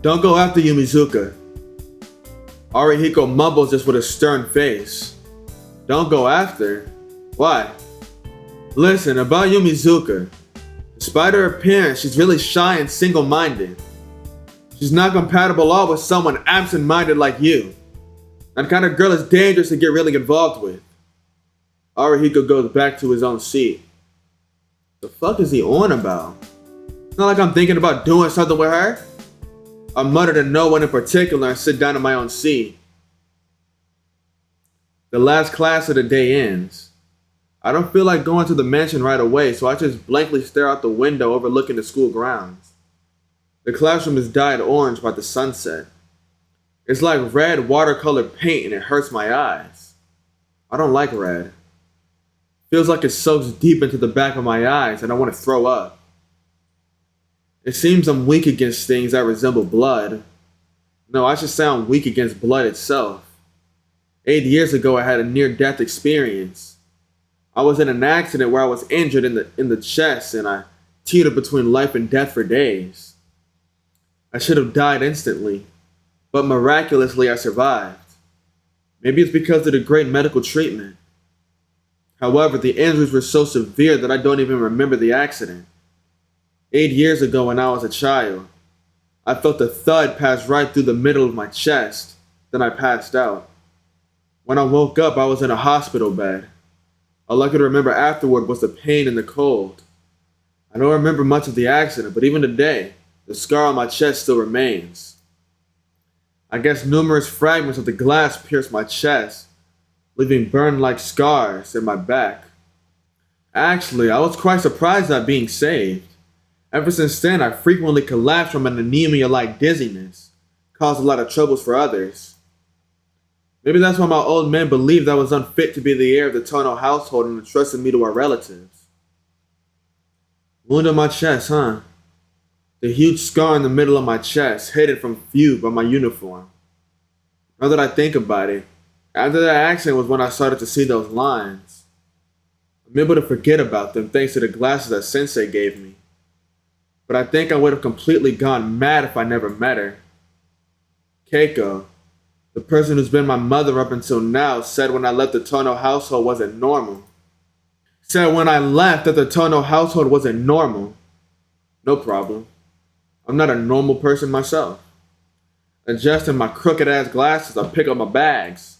don't go after Yumizuka. Arihiko mumbles this with a stern face. Don't go after? Why? Listen, about Yumizuka. Despite her appearance, she's really shy and single-minded. She's not compatible at all with someone absent-minded like you. That kind of girl is dangerous to get really involved with. Arihiko goes back to his own seat. The fuck is he on about? It's not like I'm thinking about doing something with her. I mutter to no one in particular and sit down in my own seat. The last class of the day ends. I don't feel like going to the mansion right away, so I just blankly stare out the window overlooking the school grounds. The classroom is dyed orange by the sunset. It's like red watercolor paint and it hurts my eyes. I don't like red. Feels like it soaks deep into the back of my eyes and I want to throw up. It seems I'm weak against things that resemble blood. No, I should say I'm weak against blood itself. 8 years ago I had a near-death experience. I was in an accident where I was injured in the chest and I teetered between life and death for days. I should have died instantly, but miraculously I survived. Maybe it's because of the great medical treatment. However, the injuries were so severe that I don't even remember the accident. 8 years ago when I was a child, I felt a thud pass right through the middle of my chest, then I passed out. When I woke up, I was in a hospital bed. All I could remember afterward was the pain and the cold. I don't remember much of the accident, but even today, the scar on my chest still remains. I guess numerous fragments of the glass pierced my chest, leaving burned-like scars in my back. Actually, I was quite surprised at being saved. Ever since then, I frequently collapsed from an anemia-like dizziness, caused a lot of troubles for others. Maybe that's why my old man believed I was unfit to be the heir of the Tono household and entrusted me to our relatives. Wound on my chest, huh? The huge scar in the middle of my chest, hidden from view by my uniform. Now that I think about it, after that accident was when I started to see those lines. I'm able to forget about them thanks to the glasses that Sensei gave me. But I think I would have completely gone mad if I never met her. Keiko, the person who's been my mother up until now, said when I left the Tono household wasn't normal. Said when I left that the Tono household wasn't normal. No problem. I'm not a normal person myself. Adjusting my crooked ass glasses, I pick up my bags.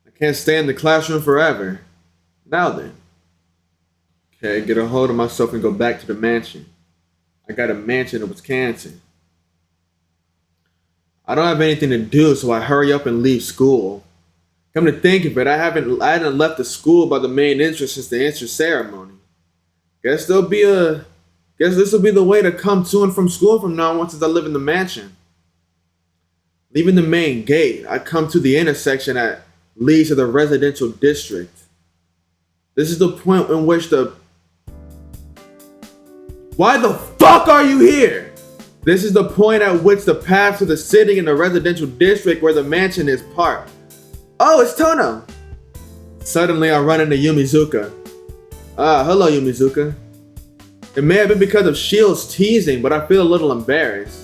I can't stay in the classroom forever. Now then. Okay, get a hold of myself and go back to the mansion. I got a mansion in Wisconsin. I don't have anything to do, so I hurry up and leave school. Come to think of it, I hadn't left the school by the main entrance since the entrance ceremony. Guess this will be the way to come to and from school from now on since I live in the mansion. Leaving the main gate, I come to the intersection that leads to the residential district. This is the point in which Why the fuck are you here? This is the point at which the path to the city in the residential district where the mansion is parked. Oh, it's Tono! Suddenly I run into Yumizuka. Hello Yumizuka. It may have been because of Shield's teasing, but I feel a little embarrassed.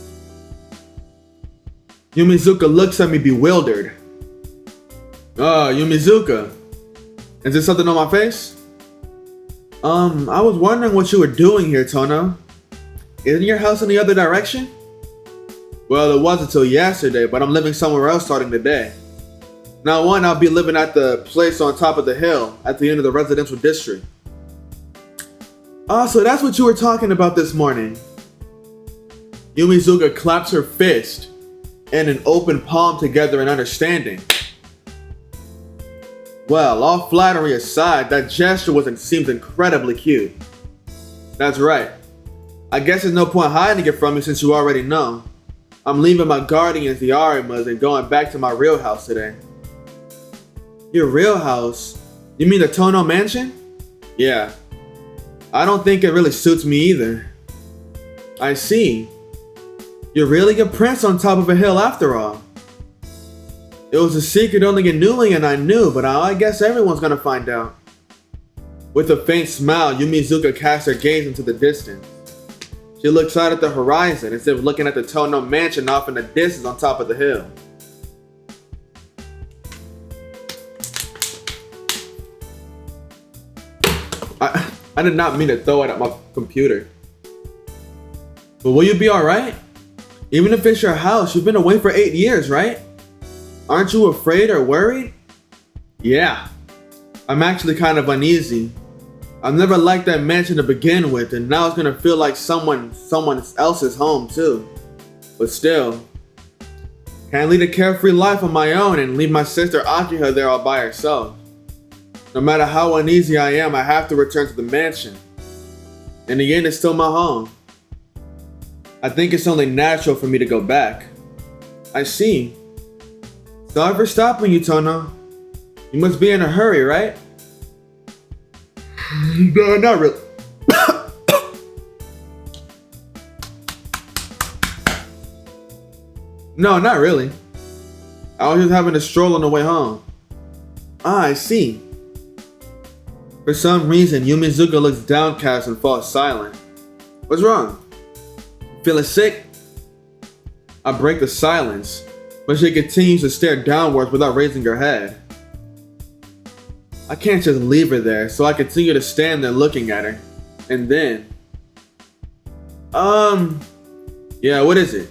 Yumizuka looks at me bewildered. Yumizuka. Is there something on my face? I was wondering what you were doing here, Tono. Isn't your house in the other direction? Well, it was until yesterday, but I'm living somewhere else starting today. Now on, I'll be living at the place on top of the hill, at the end of the residential district. So that's what you were talking about this morning. Yumizuka claps her fist and an open palm together in understanding. Well, all flattery aside, that gesture seems incredibly cute. That's right. I guess there's no point hiding it from you since you already know. I'm leaving my guardians, the Arimas, and going back to my real house today. Your real house? You mean the Tono mansion? Yeah. I don't think it really suits me either. I see. You're really a prince on top of a hill after all. It was a secret only Inui and I knew, but I guess everyone's gonna find out. With a faint smile, Yumizuka casts her gaze into the distance. She looks out at the horizon as if looking at the Tono mansion off in the distance on top of the hill. I did not mean to throw it at my computer. But will you be alright? Even if it's your house, you've been away for 8 years, right? Aren't you afraid or worried? Yeah. I'm actually kind of uneasy. I've never liked that mansion to begin with, and now it's gonna feel like someone else's home too. But still, can't lead a carefree life on my own and leave my sister Akira there all by herself. No matter how uneasy I am, I have to return to the mansion. In the end, it's still my home. I think it's only natural for me to go back. I see. Sorry for stopping you, Tono. You must be in a hurry, right? No, not really. No, not really. I was just having a stroll on the way home. I see. For some reason, Yumizuka looks downcast and falls silent. What's wrong? Feeling sick? I break the silence, but she continues to stare downwards without raising her head. I can't just leave her there, so I continue to stand there looking at her. And then... Yeah, what is it?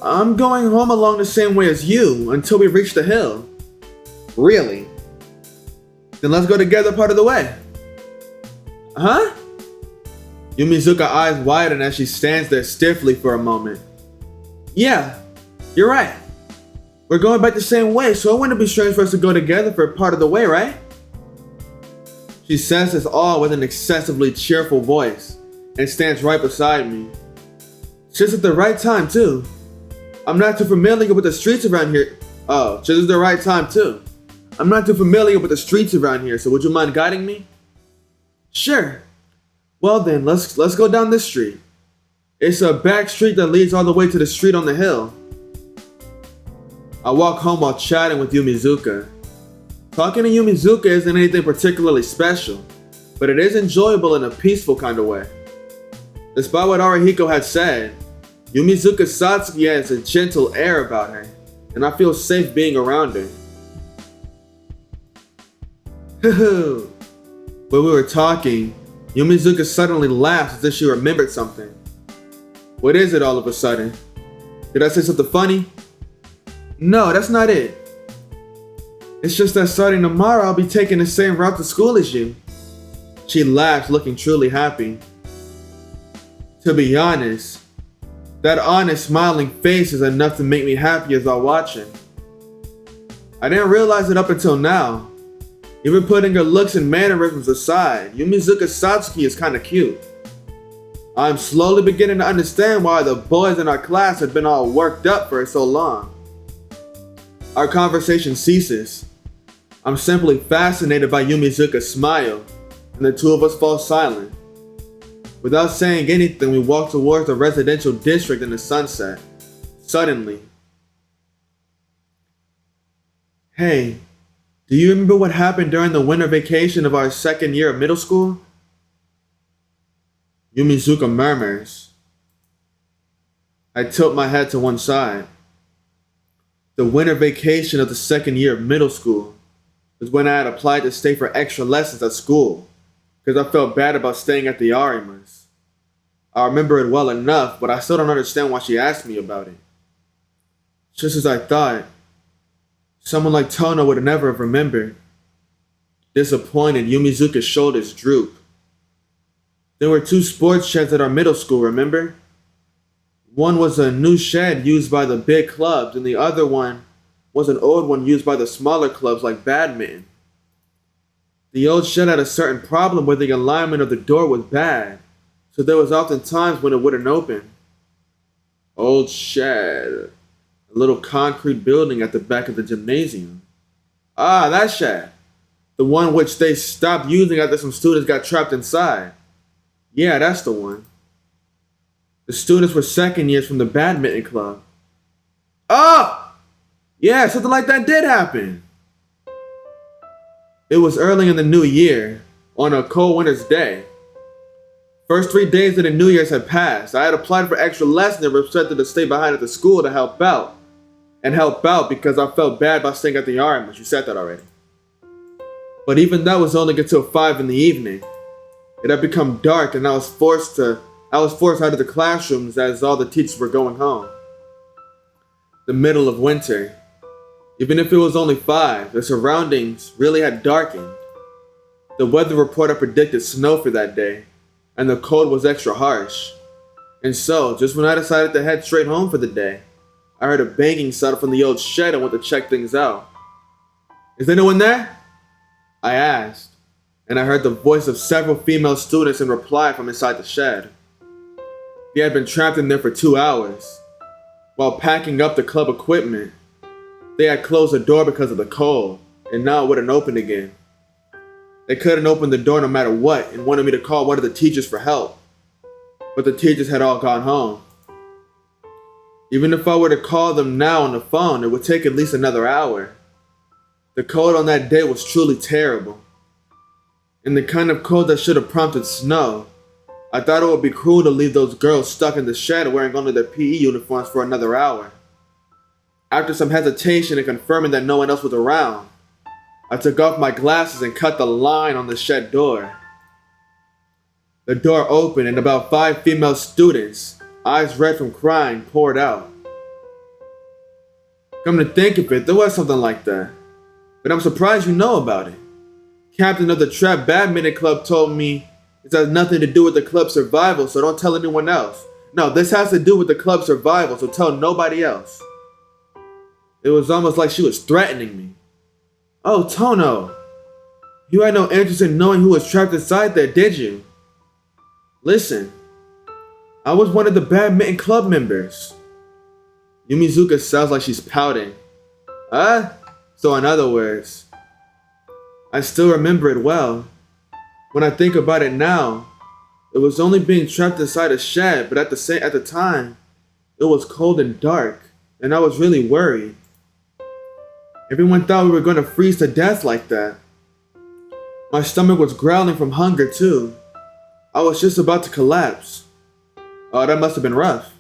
I'm going home along the same way as you, until we reach the hill. Really? Then let's go together part of the way. Huh? Yumizuka's eyes widen as she stands there stiffly for a moment. Yeah, you're right. We're going back the same way, so it wouldn't be strange for us to go together for part of the way, right? She says this all with an excessively cheerful voice and stands right beside me. Just at the right time, too. I'm not too familiar with the streets around here. Oh, just at the right time, too. I'm not too familiar with the streets around here, so would you mind guiding me? Sure. Well then, let's go down this street. It's a back street that leads all the way to the street on the hill. I walk home while chatting with Yumizuka. Talking to Yumizuka isn't anything particularly special, but it is enjoyable in a peaceful kind of way. Despite what Arihiko had said, Yumizuka Satsuki has a gentle air about her, and I feel safe being around her. When we were talking, Yumizuka suddenly laughed as if she remembered something. What is it all of a sudden? Did I say something funny? No, that's not it. It's just that starting tomorrow I'll be taking the same route to school as you. She laughed, looking truly happy. To be honest, that honest smiling face is enough to make me happy as I watch it. I didn't realize it up until now. Even putting her looks and mannerisms aside, Yumizuka Satsuki is kinda cute. I'm slowly beginning to understand why the boys in our class had been all worked up for so long. Our conversation ceases. I'm simply fascinated by Yumizuka's smile, and the two of us fall silent. Without saying anything, we walk towards the residential district in the sunset. Suddenly, hey, do you remember what happened during the winter vacation of our second year of middle school? Yumizuka murmurs. I tilt my head to one side. The winter vacation of the second year of middle school was when I had applied to stay for extra lessons at school because I felt bad about staying at the Arimas. I remember it well enough, but I still don't understand why she asked me about it. Just as I thought, someone like Tono would never have remembered. Disappointed, Yumizuka's shoulders droop. There were two sports sheds at our middle school, remember? One was a new shed used by the big clubs, and the other one was an old one used by the smaller clubs like badminton. The old shed had a certain problem where the alignment of the door was bad, so there was often times when it wouldn't open. Old shed. A little concrete building at the back of the gymnasium. Ah, that shed. The one which they stopped using after some students got trapped inside. Yeah, that's the one. The students were second years from the badminton club. Oh! Yeah, something like that did happen. It was early in the new year, on a cold winter's day. First 3 days of the New Year's had passed. I had applied for extra lessons and requested to stay behind at the school to help out. And help out because I felt bad about staying at the Arimas. You said that already. But even that was only until 5 in the evening. It had become dark and I was forced out of the classrooms as all the teachers were going home. The middle of winter. Even if it was only 5, the surroundings really had darkened. The weather reporter predicted snow for that day, and the cold was extra harsh. And so, just when I decided to head straight home for the day, I heard a banging sound from the old shed and went to check things out. Is anyone there? I asked, and I heard the voice of several female students in reply from inside the shed. They had been trapped in there for 2 hours. While packing up the club equipment, they had closed the door because of the cold, and now it wouldn't open again. They couldn't open the door no matter what and wanted me to call one of the teachers for help. But the teachers had all gone home. Even if I were to call them now on the phone, it would take at least another hour. The cold on that day was truly terrible. And the kind of cold that should have prompted snow. I thought it would be cruel to leave those girls stuck in the shed wearing only their PE uniforms for another hour. After some hesitation and confirming that no one else was around, I took off my glasses and cut the line on the shed door. The door opened and about 5 female students, eyes red from crying, poured out. Come to think of it, there was something like that. but I'm surprised you know about it. Captain of the Trap Badminton Club told me this has nothing to do with the club's survival, so don't tell anyone else. No, this has to do with the club's survival, so tell nobody else. It was almost like she was threatening me. Oh, Tono, you had no interest in knowing who was trapped inside there, did you? Listen, I was one of the badminton club members. Yumizuka sounds like she's pouting. So in other words, I still remember it well. When I think about it now, it was only being trapped inside a shed, but at the time, it was cold and dark, and I was really worried. Everyone thought we were going to freeze to death like that. My stomach was growling from hunger too. I was just about to collapse. Oh, that must have been rough.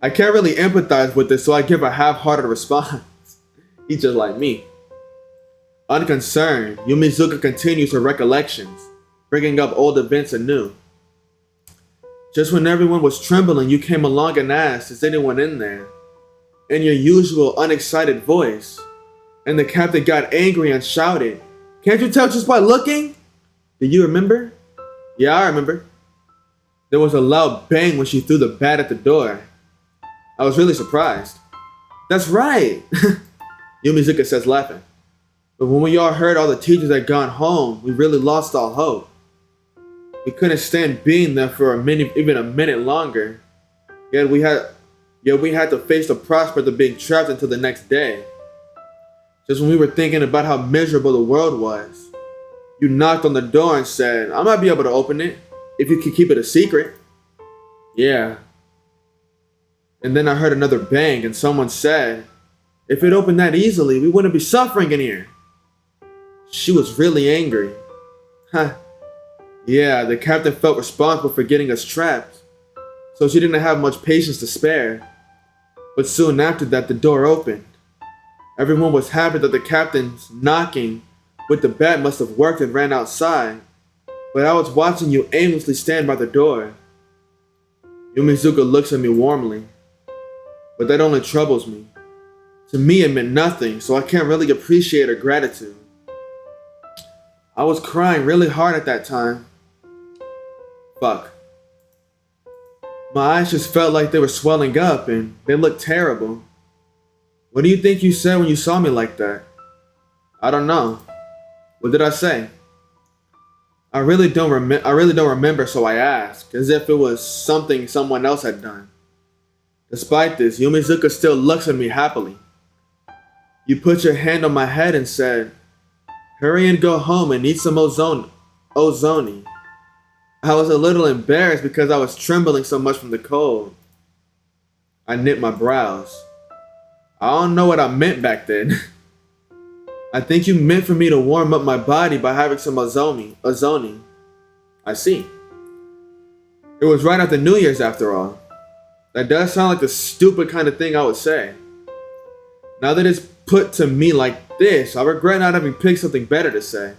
I can't really empathize with this, so I give a half-hearted response. He's just like me. Unconcerned, Yumizuka continues her recollections, bringing up old events anew. Just when everyone was trembling, you came along and asked, is anyone in there? In your usual unexcited voice. And the captain got angry and shouted, can't you tell just by looking? Do you remember? Yeah, I remember. There was a loud bang when she threw the bat at the door. I was really surprised. That's right, Yumizuka says laughing. But when we all heard all the teachers had gone home, we really lost all hope. We couldn't stand being there for even a minute longer. Yet we had to face the prospect of being trapped until the next day. Just when we were thinking about how miserable the world was, you knocked on the door and said, I might be able to open it, if you could keep it a secret. Yeah. And then I heard another bang and someone said, if it opened that easily, we wouldn't be suffering in here. She was really angry. Yeah, the captain felt responsible for getting us trapped, so she didn't have much patience to spare. But soon after that, the door opened. Everyone was happy that the captain's knocking with the bat must have worked and ran outside, but I was watching you aimlessly stand by the door. Yumizuka looks at me warmly, but that only troubles me. To me, it meant nothing, so I can't really appreciate her gratitude. I was crying really hard at that time. Fuck. My eyes just felt like they were swelling up and they looked terrible. What do you think you said when you saw me like that? I don't know. What did I say? I really don't remember, so I asked, as if it was something someone else had done. Despite this, Yumizuka still looks at me happily. You put your hand on my head and said, hurry and go home and eat some ozoni. I was a little embarrassed because I was trembling so much from the cold. I knit my brows. I don't know what I meant back then. I think you meant for me to warm up my body by having some ozoni. I see. It was right after New Year's after all. That does sound like the stupid kind of thing I would say. Now that it's put to me like this, I regret not having picked something better to say.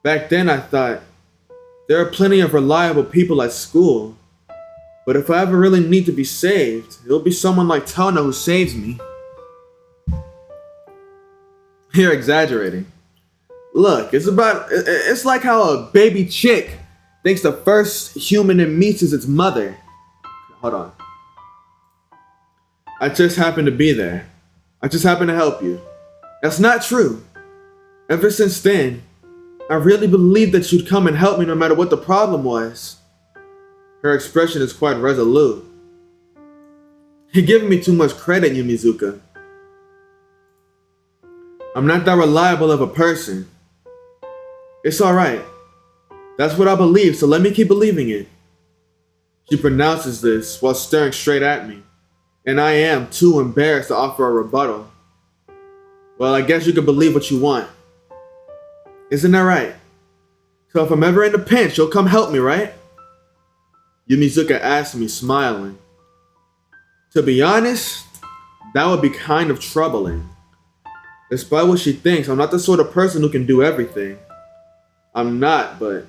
Back then I thought, there are plenty of reliable people at school, but if I ever really need to be saved, it'll be someone like Tono who saves me. You're exaggerating. Look, it's like how a baby chick thinks the first human it meets is its mother. Hold on. I just happened to be there. I just happened to help you. That's not true. Ever since then, I really believed that you'd come and help me no matter what the problem was. Her expression is quite resolute. You're giving me too much credit, Yumizuka. I'm not that reliable of a person. It's alright. That's what I believe, so let me keep believing it. She pronounces this while staring straight at me, and I am too embarrassed to offer a rebuttal. Well, I guess you can believe what you want. Isn't that right? So if I'm ever in a pinch, you'll come help me, right? Yumizuka asked me, smiling. To be honest, that would be kind of troubling. Despite what she thinks, I'm not the sort of person who can do everything. I'm not, but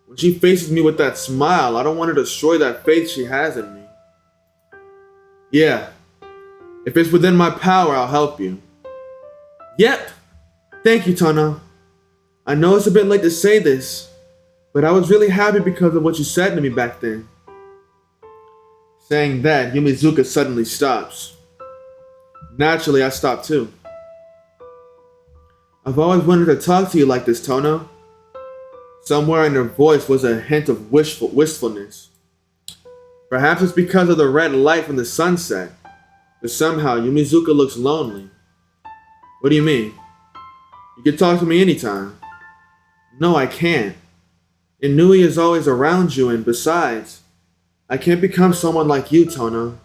when she faces me with that smile, I don't want to destroy that faith she has in me. Yeah, if it's within my power, I'll help you. Yep. Thank you, Tono. I know it's a bit late to say this, but I was really happy because of what you said to me back then. Saying that, Yumizuka suddenly stops. Naturally, I stopped too. I've always wanted to talk to you like this, Tono. Somewhere in her voice was a hint of wistfulness. Perhaps it's because of the red light from the sunset, but somehow Yumizuka looks lonely. What do you mean? You can talk to me anytime. No, I can't. Inui is always around you, and besides, I can't become someone like you, Tono.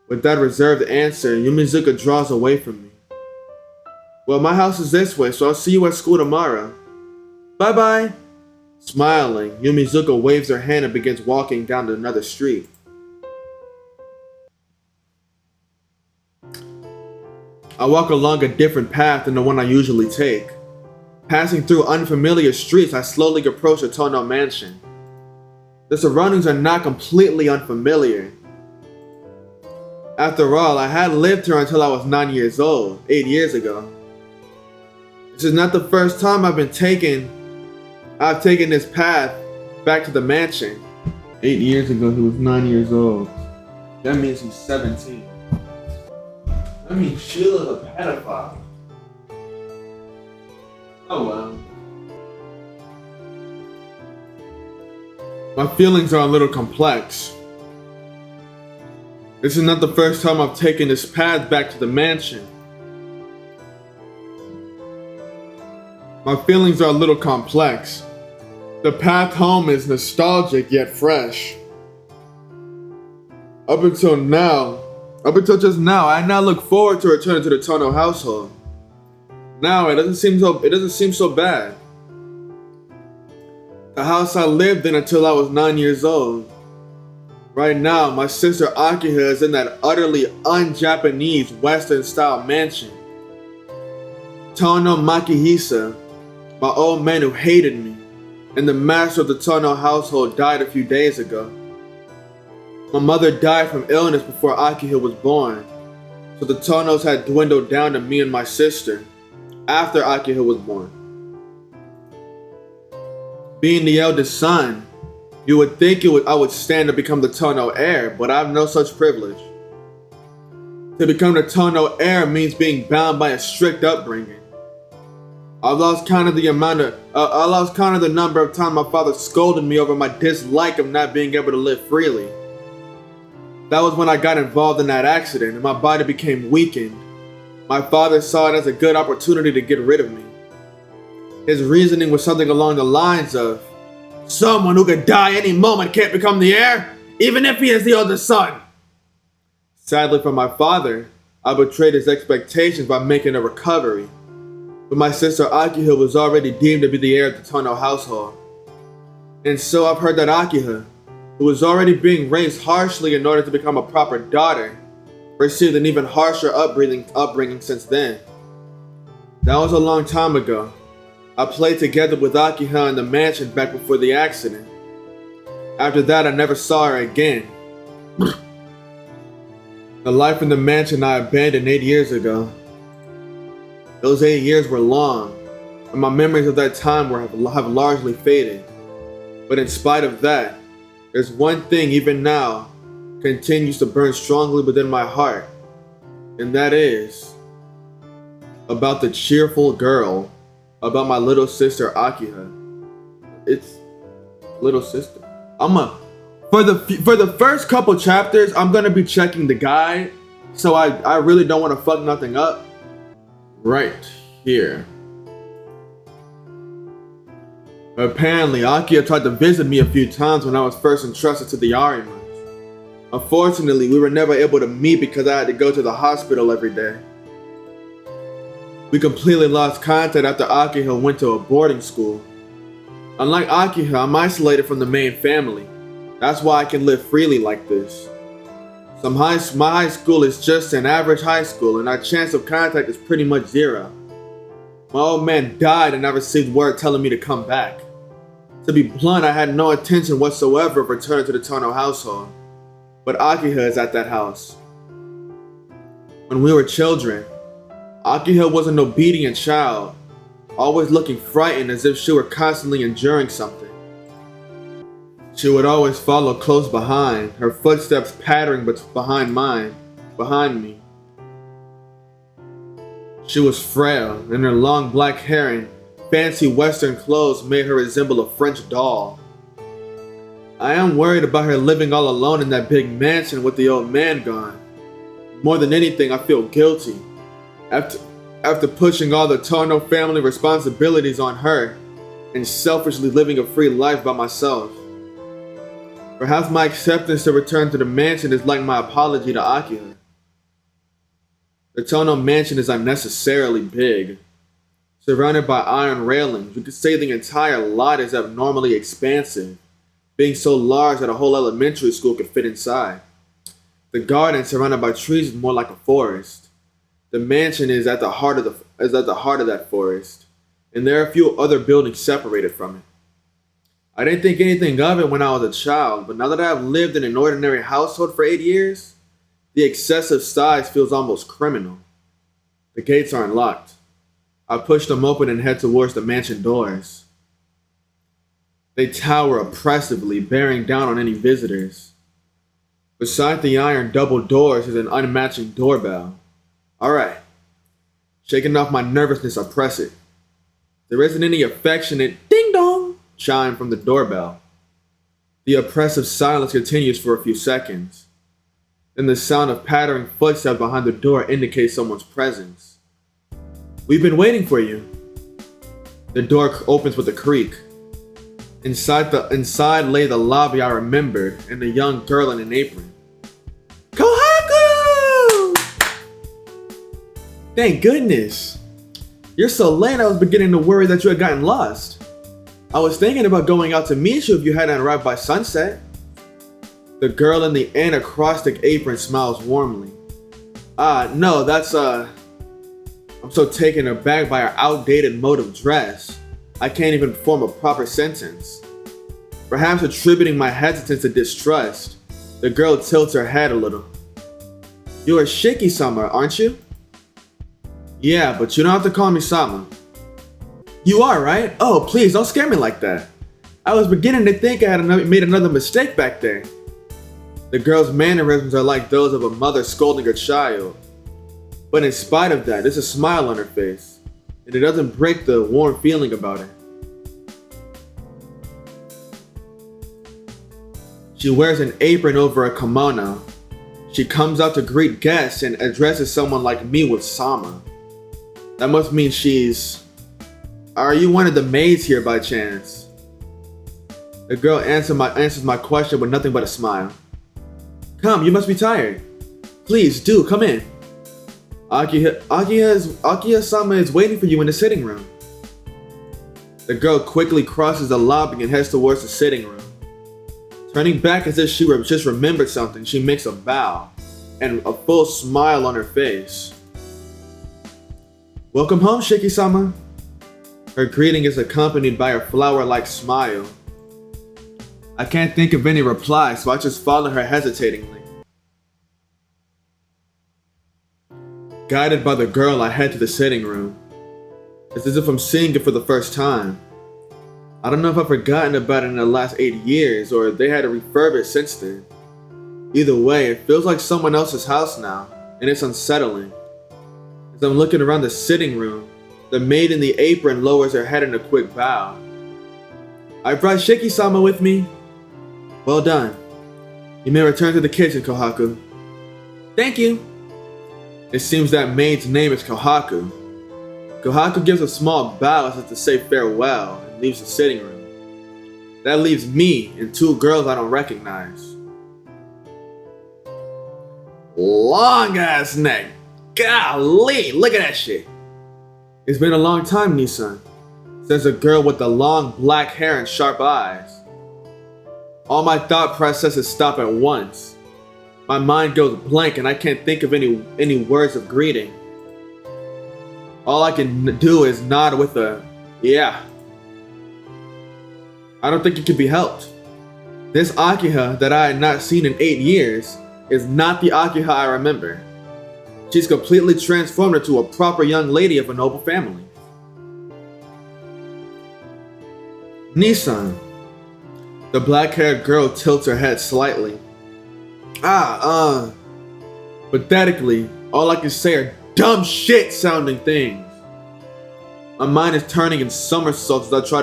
With that reserved answer, Yumizuka draws away from me. Well, my house is this way, so I'll see you at school tomorrow. Bye-bye. Smiling, Yumizuka waves her hand and begins walking down another street. I walk along a different path than the one I usually take. Passing through unfamiliar streets, I slowly approach the Tono mansion. The surroundings are not completely unfamiliar. After all, I had lived here until I was 9 years old, 8 years ago. This is not the first time I've taken this path back to the mansion. 8 years ago, he was 9 years old. That means he's 17. That means Sheila's a pedophile. Oh well. My feelings are a little complex. This is not the first time I've taken this path back to the mansion. My feelings are a little complex. The path home is nostalgic yet fresh. Up until just now, I now look forward to returning to the Tono household. Now it doesn't seem so bad. The house I lived in until I was 9 years old. Right now, my sister Akiha is in that utterly un-Japanese Western-style mansion. Tono Makihisa, my old man who hated me, and the master of the Tono household died a few days ago. My mother died from illness before Akiha was born, so the Tonos had dwindled down to me and my sister after Akiha was born. Being the eldest son, you would think I would stand to become the Tono heir, but I have no such privilege. To become the Tono heir means being bound by a strict upbringing. I lost count of the number of times my father scolded me over my dislike of not being able to live freely. That was when I got involved in that accident and my body became weakened. My father saw it as a good opportunity to get rid of me. His reasoning was something along the lines of, someone who could die any moment can't become the heir, even if he is the oldest son. Sadly for my father, I betrayed his expectations by making a recovery. But my sister Akiha was already deemed to be the heir of the Tono household. And so I've heard that Akiha, who was already being raised harshly in order to become a proper daughter, received an even harsher upbringing since then. That was a long time ago. I played together with Akiha in the mansion back before the accident. After that, I never saw her again. The life in the mansion I abandoned 8 years ago. Those 8 years were long, and my memories of that time have largely faded. But in spite of that, there's one thing even now continues to burn strongly within my heart, and that is about the cheerful girl, about my little sister Akiha. It's little sister. For the first couple chapters, I'm gonna be checking the guide, so I really don't want to fuck nothing up. Right here. Apparently, Akiha tried to visit me a few times when I was first entrusted to the Arimas. Unfortunately, we were never able to meet because I had to go to the hospital every day. We completely lost contact after Akiha went to a boarding school. Unlike Akiha, I'm isolated from the main family. That's why I can live freely like this. My high school is just an average high school, and our chance of contact is pretty much zero. My old man died and I received word telling me to come back. To be blunt, I had no intention whatsoever of returning to the Tono household, but Akiha is at that house. When we were children, Akihiko was an obedient child, always looking frightened as if she were constantly enduring something. She would always follow close behind, her footsteps pattering behind me. She was frail, and her long black hair and fancy Western clothes made her resemble a French doll. I am worried about her living all alone in that big mansion with the old man gone. More than anything, I feel guilty. After pushing all the Tono family responsibilities on her and selfishly living a free life by myself. Perhaps my acceptance to return to the mansion is like my apology to Akihiko. The Tono mansion is unnecessarily big. Surrounded by iron railings, you could say the entire lot is abnormally expansive, being so large that a whole elementary school could fit inside. The garden, surrounded by trees, is more like a forest. The mansion is at the heart of that forest, and there are a few other buildings separated from it. I didn't think anything of it when I was a child, but now that I have lived in an ordinary household for 8 years, the excessive size feels almost criminal. The gates are unlocked. I push them open and head towards the mansion doors. They tower oppressively, bearing down on any visitors. Beside the iron double doors is an unmatching doorbell. Alright. Shaking off my nervousness, I press it. There isn't any affectionate ding-dong chime from the doorbell. The oppressive silence continues for a few seconds. Then the sound of pattering footsteps behind the door indicates someone's presence. We've been waiting for you. The door opens with a creak. Inside lay the lobby I remembered and a young girl in an apron. Kohaku! Thank goodness. You're so late I was beginning to worry that you had gotten lost. I was thinking about going out to meet you if you hadn't arrived by sunset. The girl in the anacrostic apron smiles warmly. No, that's I'm so taken aback by her outdated mode of dress. I can't even form a proper sentence. Perhaps attributing my hesitance to distrust, the girl tilts her head a little. You're Shiki-sama, aren't you? Yeah, but you don't have to call me Sama. You are, right? Oh, please, don't scare me like that. I was beginning to think I had made another mistake back there. The girl's mannerisms are like those of a mother scolding her child. But in spite of that, there's a smile on her face, and it doesn't break the warm feeling about her. She wears an apron over a kimono. She comes out to greet guests and addresses someone like me with Sama. That must mean she's... Are you one of the maids here by chance? The girl answers my question with nothing but a smile. Come, you must be tired. Please do, come in. Akiya-sama is waiting for you in the sitting room. The girl quickly crosses the lobby and heads towards the sitting room. Turning back as if she just remembered something, she makes a bow and a full smile on her face. Welcome home, Shiki-sama. Her greeting is accompanied by a flower-like smile. I can't think of any reply, so I just follow her hesitatingly. Guided by the girl, I head to the sitting room. It's as if I'm seeing it for the first time. I don't know if I've forgotten about it in the last 8 years, or they had to refurb it since then. Either way, it feels like someone else's house now, and it's unsettling. As I'm looking around the sitting room, the maid in the apron lowers her head in a quick bow. I brought Shiki-sama with me. Well done. You may return to the kitchen, Kohaku. Thank you. It seems that maid's name is Kohaku. Kohaku gives a small bow as if to say farewell and leaves the sitting room. That leaves me and 2 girls I don't recognize. Long ass neck. Golly, look at that shit. It's been a long time, Nissan, says a girl with the long black hair and sharp eyes. All my thought processes stop at once. My mind goes blank and I can't think of any words of greeting. All I can do is nod with a, yeah. I don't think it can be helped. This Akiha that I had not seen in 8 years is not the Akiha I remember. She's completely transformed into a proper young lady of a noble family. Nissan. The black-haired girl tilts her head slightly. Pathetically, all I can say are dumb shit sounding things. My mind is turning in somersaults as I try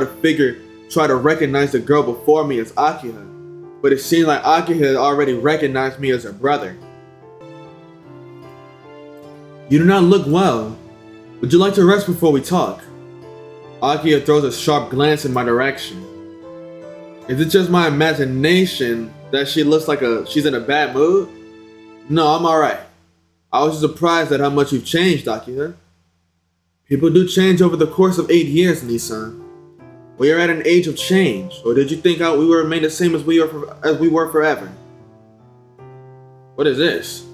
to recognize the girl before me as Akiha, but it seems like Akiha had already recognized me as her brother. You do not look well. Would you like to rest before we talk? Akiha throws a sharp glance in my direction. Is it just my imagination that she looks like she's in a bad mood? No, I'm alright. I was surprised at how much you've changed, Akiha. People do change over the course of 8 years, Nissan. We are at an age of change, or did you think we will remain the same as we were forever? What is this?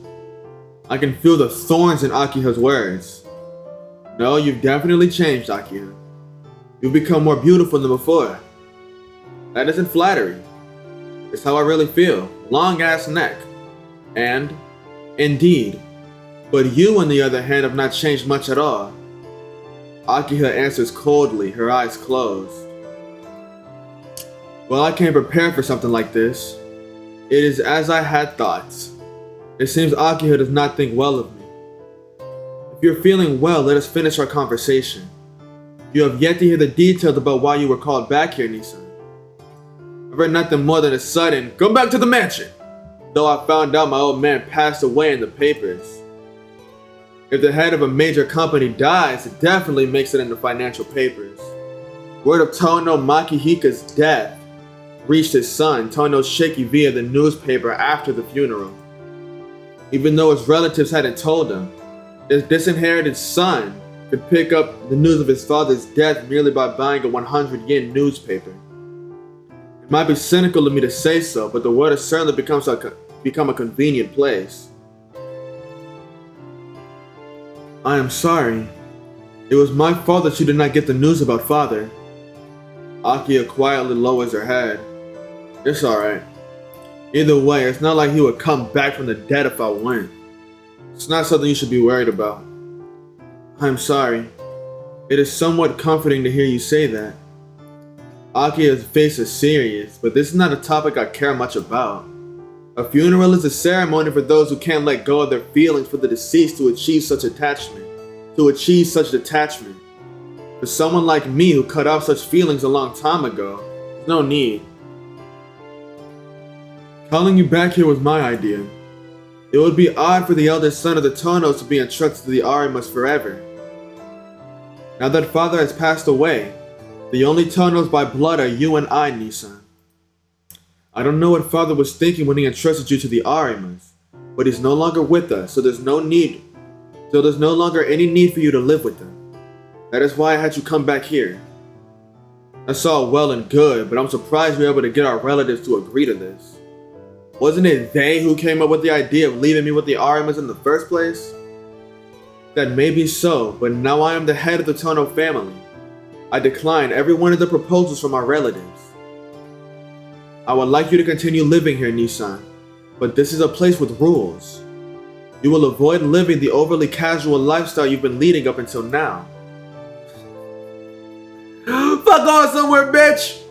I can feel the thorns in Akiha's words. No, you've definitely changed, Akiha. You've become more beautiful than before. That isn't flattery. It's how I really feel. Long ass neck. And, indeed. But you, on the other hand, have not changed much at all. Akiha answers coldly, her eyes closed. Well, I came prepared for something like this. It is as I had thought. It seems Akiha does not think well of me. If you're feeling well, let us finish our conversation. You have yet to hear the details about why you were called back here, Nissan. I've heard nothing more than a sudden, come back to the mansion! Though I found out my old man passed away in the papers. If the head of a major company dies, it definitely makes it in the financial papers. Word of Tono Makihika's death reached his son, Tono Shiki, via the newspaper after the funeral. Even though his relatives hadn't told him, his disinherited son could pick up the news of his father's death merely by buying a 100 yen newspaper. It might be cynical of me to say so, but the world has certainly become a convenient place. I am sorry. It was my fault that you did not get the news about father. Akiha quietly lowers her head. It's alright. Either way, it's not like he would come back from the dead if I went. It's not something you should be worried about. I'm sorry. It is somewhat comforting to hear you say that. Akiha's face is serious, but this is not a topic I care much about. A funeral is a ceremony for those who can't let go of their feelings for the deceased to achieve such detachment. For someone like me who cut off such feelings a long time ago, there's no need. Calling you back here was my idea. It would be odd for the eldest son of the Tonos to be entrusted to the Arimas forever. Now that father has passed away, the only Tonos by blood are you and I, Nissan. I don't know what father was thinking when he entrusted you to the Arimas, but he's no longer with us, so there's no longer any need for you to live with them. That is why I had you come back here. That's all well and good, but I'm surprised we were able to get our relatives to agree to this. Wasn't it they who came up with the idea of leaving me with the Arimas in the first place? That may be so, but now I am the head of the Tono family. I decline every one of the proposals from our relatives. I would like you to continue living here, Nissan, but this is a place with rules. You will avoid living the overly casual lifestyle you've been leading up until now. Fuck off somewhere, bitch!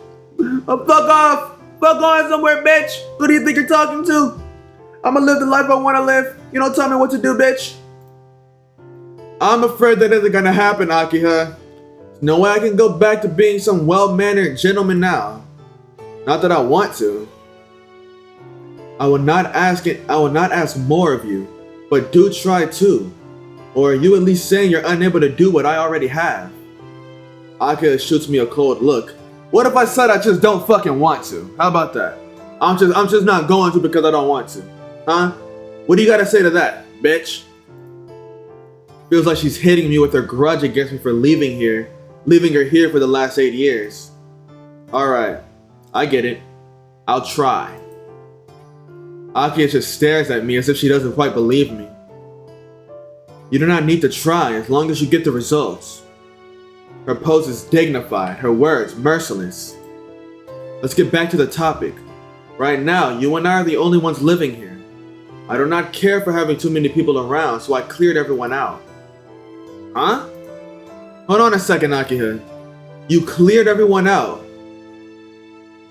Fuck off! Fuck on somewhere, bitch! Who do you think you're talking to? I'ma live the life I wanna live. You don't tell me what to do, bitch. I'm afraid that isn't gonna happen, Akiha. There's no way I can go back to being some well-mannered gentleman now. Not that I want to. I will not ask more of you, but do try too. Or are you at least saying you're unable to do what I already have? Akiha shoots me a cold look. What if I said I just don't fucking want to? How about that? I'm just not going to because I don't want to. Huh? What do you gotta say to that, bitch? Feels like she's hitting me with her grudge against me for leaving her here for the last 8 years. Alright, I get it. I'll try. Akiha just stares at me as if she doesn't quite believe me. You do not need to try as long as you get the results. Her pose is dignified, her words merciless. Let's get back to the topic. Right now, you and I are the only ones living here. I do not care for having too many people around, so I cleared everyone out. Huh? Hold on a second, Akihide. You cleared everyone out.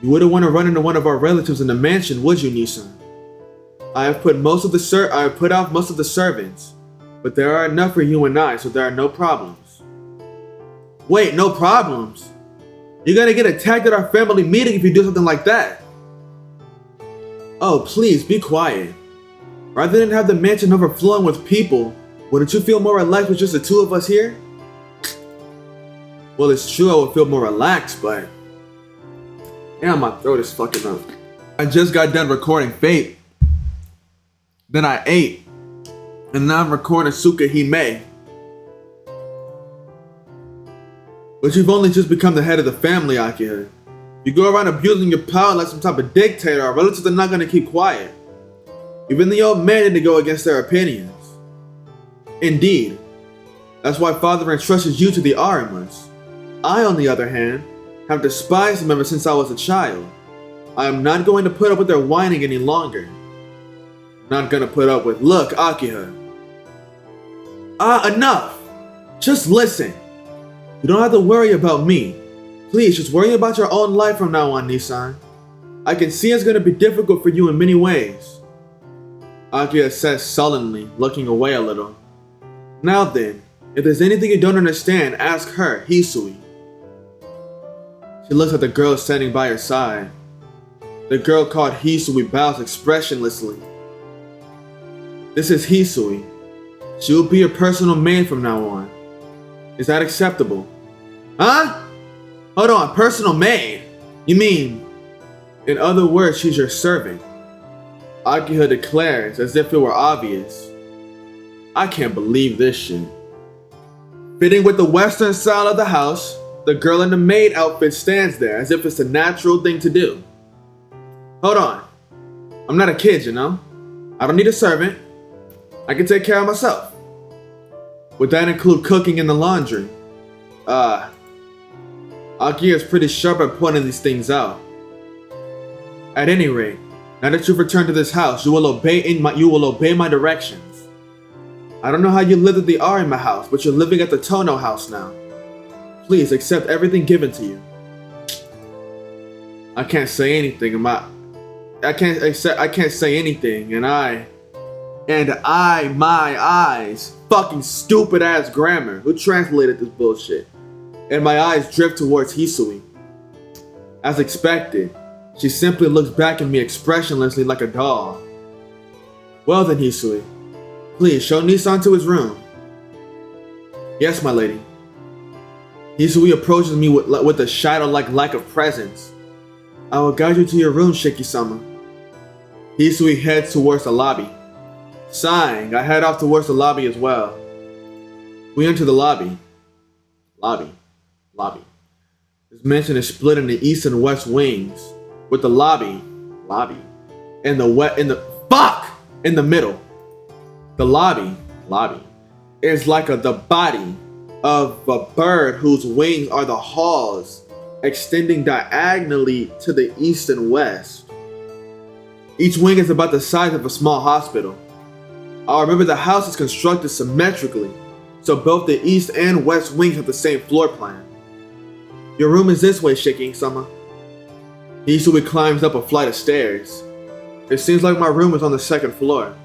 You wouldn't want to run into one of our relatives in the mansion, would you, Nissan? I have put out most of the servants, but there are enough for you and I, so there are no problems. Wait, no problems? You're gonna get attacked at our family meeting if you do something like that. Oh, please, be quiet. Rather than have the mansion overflowing with people, wouldn't you feel more relaxed with just the two of us here? Well, it's true I would feel more relaxed, but... Damn, my throat is fucking up. I just got done recording Fate. Then I ate. And now I'm recording Tsukihime. But you've only just become the head of the family, Akihide. You go around abusing your power like some type of dictator, our relatives are not gonna keep quiet. Even the old man had to go against their opinions. Indeed. That's why Father entrusted you to the Arcueids. I, on the other hand, have despised him ever since I was a child. I am not going to put up with their whining any longer. Not gonna put up with... Look, Akihide. Enough! Just listen. You don't have to worry about me. Please, just worry about your own life from now on, Nissan. I can see it's gonna be difficult for you in many ways. Akihide says sullenly, looking away a little. Now then, if there's anything you don't understand, ask her, Hisui. She looks at the girl standing by her side. The girl called Hisui bows expressionlessly. This is Hisui. She will be your personal maid from now on. Is that acceptable? Huh? Hold on, personal maid? You mean... In other words, she's your servant. Akihide declares as if it were obvious. I can't believe this shit. Fitting with the western style of the house, the girl in the maid outfit stands there as if it's a natural thing to do. Hold on. I'm not a kid, you know? I don't need a servant. I can take care of myself. Would that include cooking and the laundry? Akihide is pretty sharp at pointing these things out. At any rate, now that you've returned to this house, you will obey my directions. I don't know how you lived at the Arima house, but you're living at the Tono house now. Please accept everything given to you. I can't say anything. I can't say anything, my eyes, fucking stupid ass grammar. Who translated this bullshit? And my eyes drift towards Hisui. As expected, she simply looks back at me expressionlessly like a doll. Well then, Hisui, please show Nissan to his room. Yes, my lady. Hisui approaches me with a shadow-like lack of presence. I will guide you to your room, Shiki-sama. Hisui heads towards the lobby. Sighing, I head off towards the lobby as well. We enter the lobby. Lobby. This mansion is split into east and west wings, with the lobby, in the middle. The lobby, is like the body of a bird whose wings are the halls, extending diagonally to the east and west. Each wing is about the size of a small hospital. I remember the house is constructed symmetrically, so both the east and west wings have the same floor plan. Your room is this way, Shiki-sama. Hisui climbs up a flight of stairs. It seems like my room is on the second floor.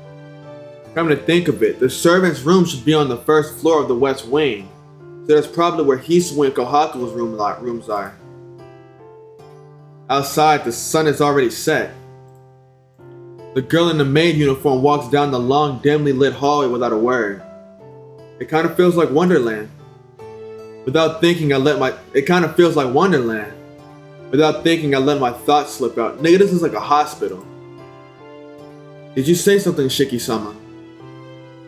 Come to think of it, the servant's room should be on the first floor of the west wing, so that's probably where Hisui and Kohaku's rooms are. Outside, the sun is already set. The girl in the maid uniform walks down the long, dimly lit hallway without a word. It kind of feels like Wonderland. Without thinking, I let my thoughts slip out. Nigga, this is like a hospital. Did you say something, Shiki-sama?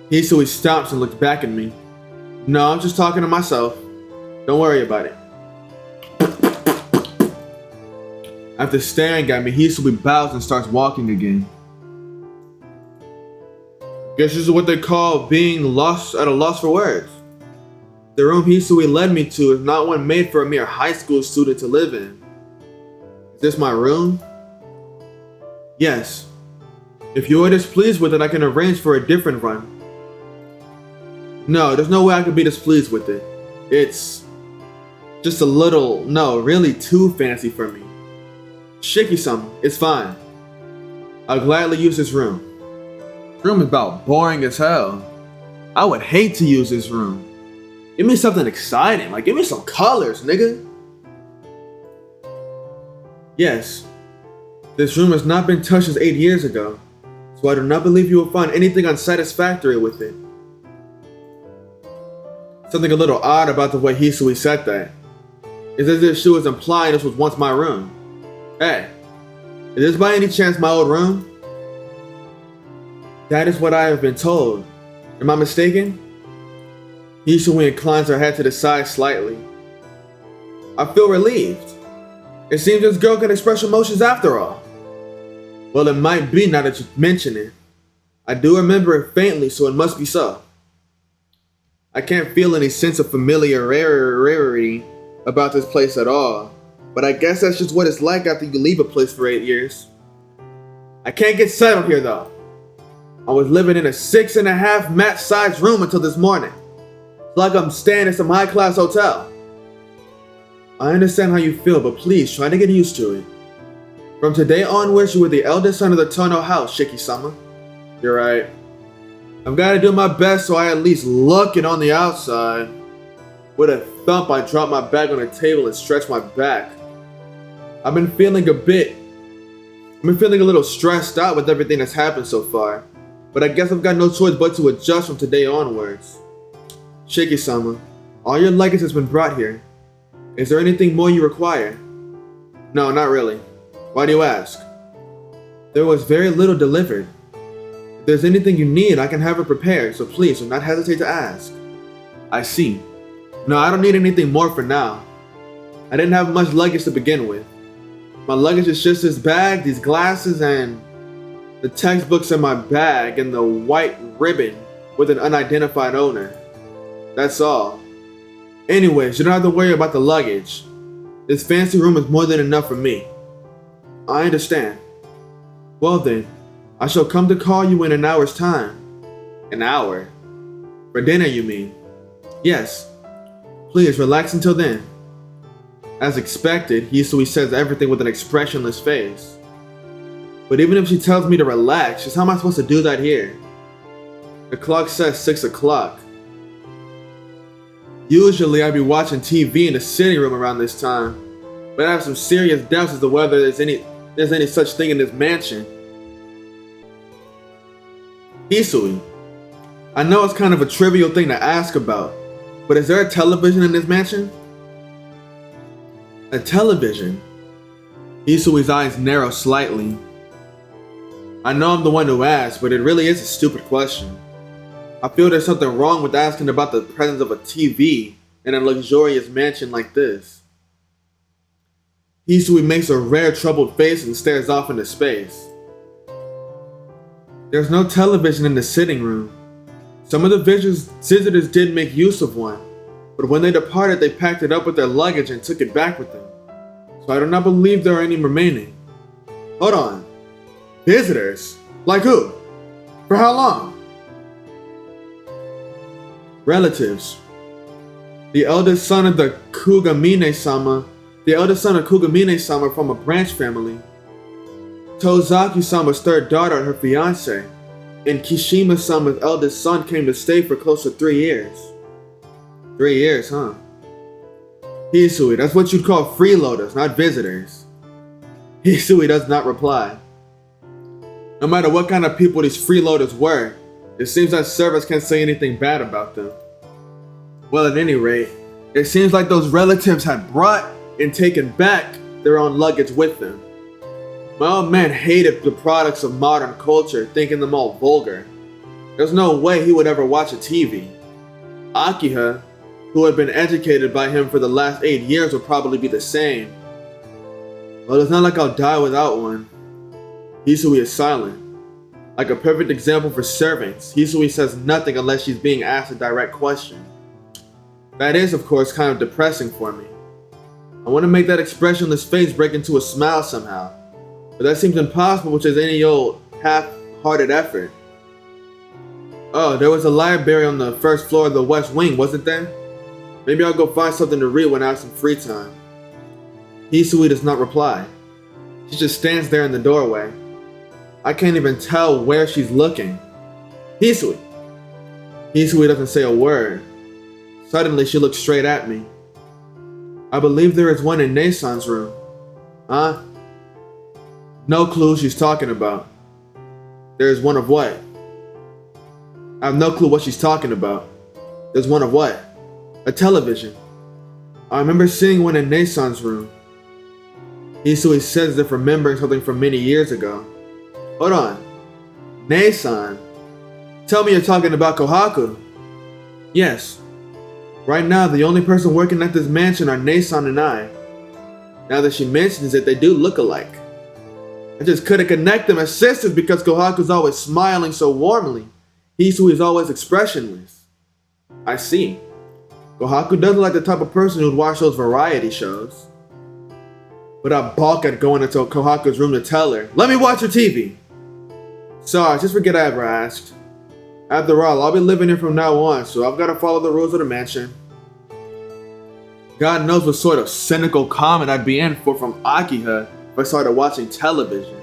Hisui stops and looks back at me. No, I'm just talking to myself. Don't worry about it. After staring at me, Hisui bows and starts walking again. Guess this is what they call being lost at a loss for words. The room Hisui led me to is not one made for a mere high school student to live in. Is this my room? Yes. If you're displeased with it, I can arrange for a different run. No, there's no way I could be displeased with it. It's just a little, no, really too fancy for me. Shiki-sama, it's fine. I'll gladly use this room. This room is about boring as hell. I would hate to use this room. Give me something exciting, like give me some colors, nigga. Yes, this room has not been touched since 8 years ago, so I do not believe you will find anything unsatisfactory with it. Something a little odd about the way Hisui said that. It's as if she was implying this was once my room. Hey, is this by any chance my old room? That is what I have been told. Am I mistaken? Hisui inclines her head to the side slightly. I feel relieved. It seems this girl can express emotions after all. Well, it might be now that you mention it. I do remember it faintly, so it must be so. I can't feel any sense of familiarity about this place at all, but I guess that's just what it's like after you leave a place for 8 years. I can't get settled here though. I was living in a 6.5 mat-sized room until this morning. It's like I'm staying in some high-class hotel. I understand how you feel, but please try to get used to it. From today onwards, you are the eldest son of the Tono house, Shiki-sama. You're right. I've got to do my best so I at least look it on the outside. With a thump, I drop my bag on the table and stretch my back. I've been feeling a little stressed out with everything that's happened so far. But I guess I've got no choice but to adjust from today onwards. Shiki-sama, all your luggage has been brought here. Is there anything more you require? No, not really. Why do you ask? There was very little delivered. If there's anything you need, I can have it prepared, so please do not hesitate to ask. I see. No, I don't need anything more for now. I didn't have much luggage to begin with. My luggage is just this bag, these glasses, and the textbooks in my bag, and the white ribbon with an unidentified owner. That's all. Anyways, you don't have to worry about the luggage. This fancy room is more than enough for me. I understand. Well then, I shall come to call you in an hour's time. An hour? For dinner, you mean? Yes. Please relax until then. As expected, Hisui says everything with an expressionless face. But even if she tells me to relax, just how am I supposed to do that here? The clock says 6 o'clock. Usually I'd be watching TV in the sitting room around this time, but I have some serious doubts as to whether there's any such thing in this mansion. Hisui, I know it's kind of a trivial thing to ask about, but is there a television in this mansion? A television? Hisui's eyes narrow slightly. I know I'm the one who asked, but it really is a stupid question. I feel there's something wrong with asking about the presence of a TV in a luxurious mansion like this. Hisui makes a rare troubled face and stares off into space. There's no television in the sitting room. Some of the visitors did make use of one, but when they departed they packed it up with their luggage and took it back with them. So I do not believe there are any remaining. Hold on. Visitors? Like who? For how long? Relatives. The eldest son of the Kugamine-sama from a branch family. Tozaki-sama's third daughter and her fiancé. And Kishima-sama's eldest son came to stay for close to 3 years. 3 years, huh? Hisui, that's what you'd call freeloaders, not visitors. Hisui does not reply. No matter what kind of people these freeloaders were, it seems that servants can't say anything bad about them. Well, at any rate, it seems like those relatives had brought and taken back their own luggage with them. My old man hated the products of modern culture, thinking them all vulgar. There's no way he would ever watch a TV. Akiha, who had been educated by him for the last 8 years, would probably be the same. Well, it's not like I'll die without one. Hisui is silent. Like a perfect example for servants, Hisui says nothing unless she's being asked a direct question. That is, of course, kind of depressing for me. I want to make that expressionless face break into a smile somehow, but that seems impossible with just any old half-hearted effort. Oh, there was a library on the first floor of the West Wing, wasn't there? Maybe I'll go find something to read when I have some free time. Hisui does not reply. She just stands there in the doorway. I can't even tell where she's looking. Hisui! Hisui doesn't say a word. Suddenly, she looks straight at me. I believe there is one in Nasan's room. Huh? No clue she's talking about. There is one of what? I have no clue what she's talking about. There's one of what? A television. I remember seeing one in Nasan's room. Hisui says as if remembering something from many years ago. Hold on. Nasan? Tell me you're talking about Kohaku. Yes. Right now, the only person working at this mansion are Nasan and I. Now that she mentions it, they do look alike. I just couldn't connect them as sisters because Kohaku's always smiling so warmly. Hisui is always expressionless. I see. Kohaku doesn't like the type of person who'd watch those variety shows. But I balk at going into Kohaku's room to tell her, let me watch your TV. Sorry, just forget I ever asked. After all, I'll be living here from now on, so I've got to follow the rules of the mansion. God knows what sort of cynical comment I'd be in for from Akiha if I started watching television.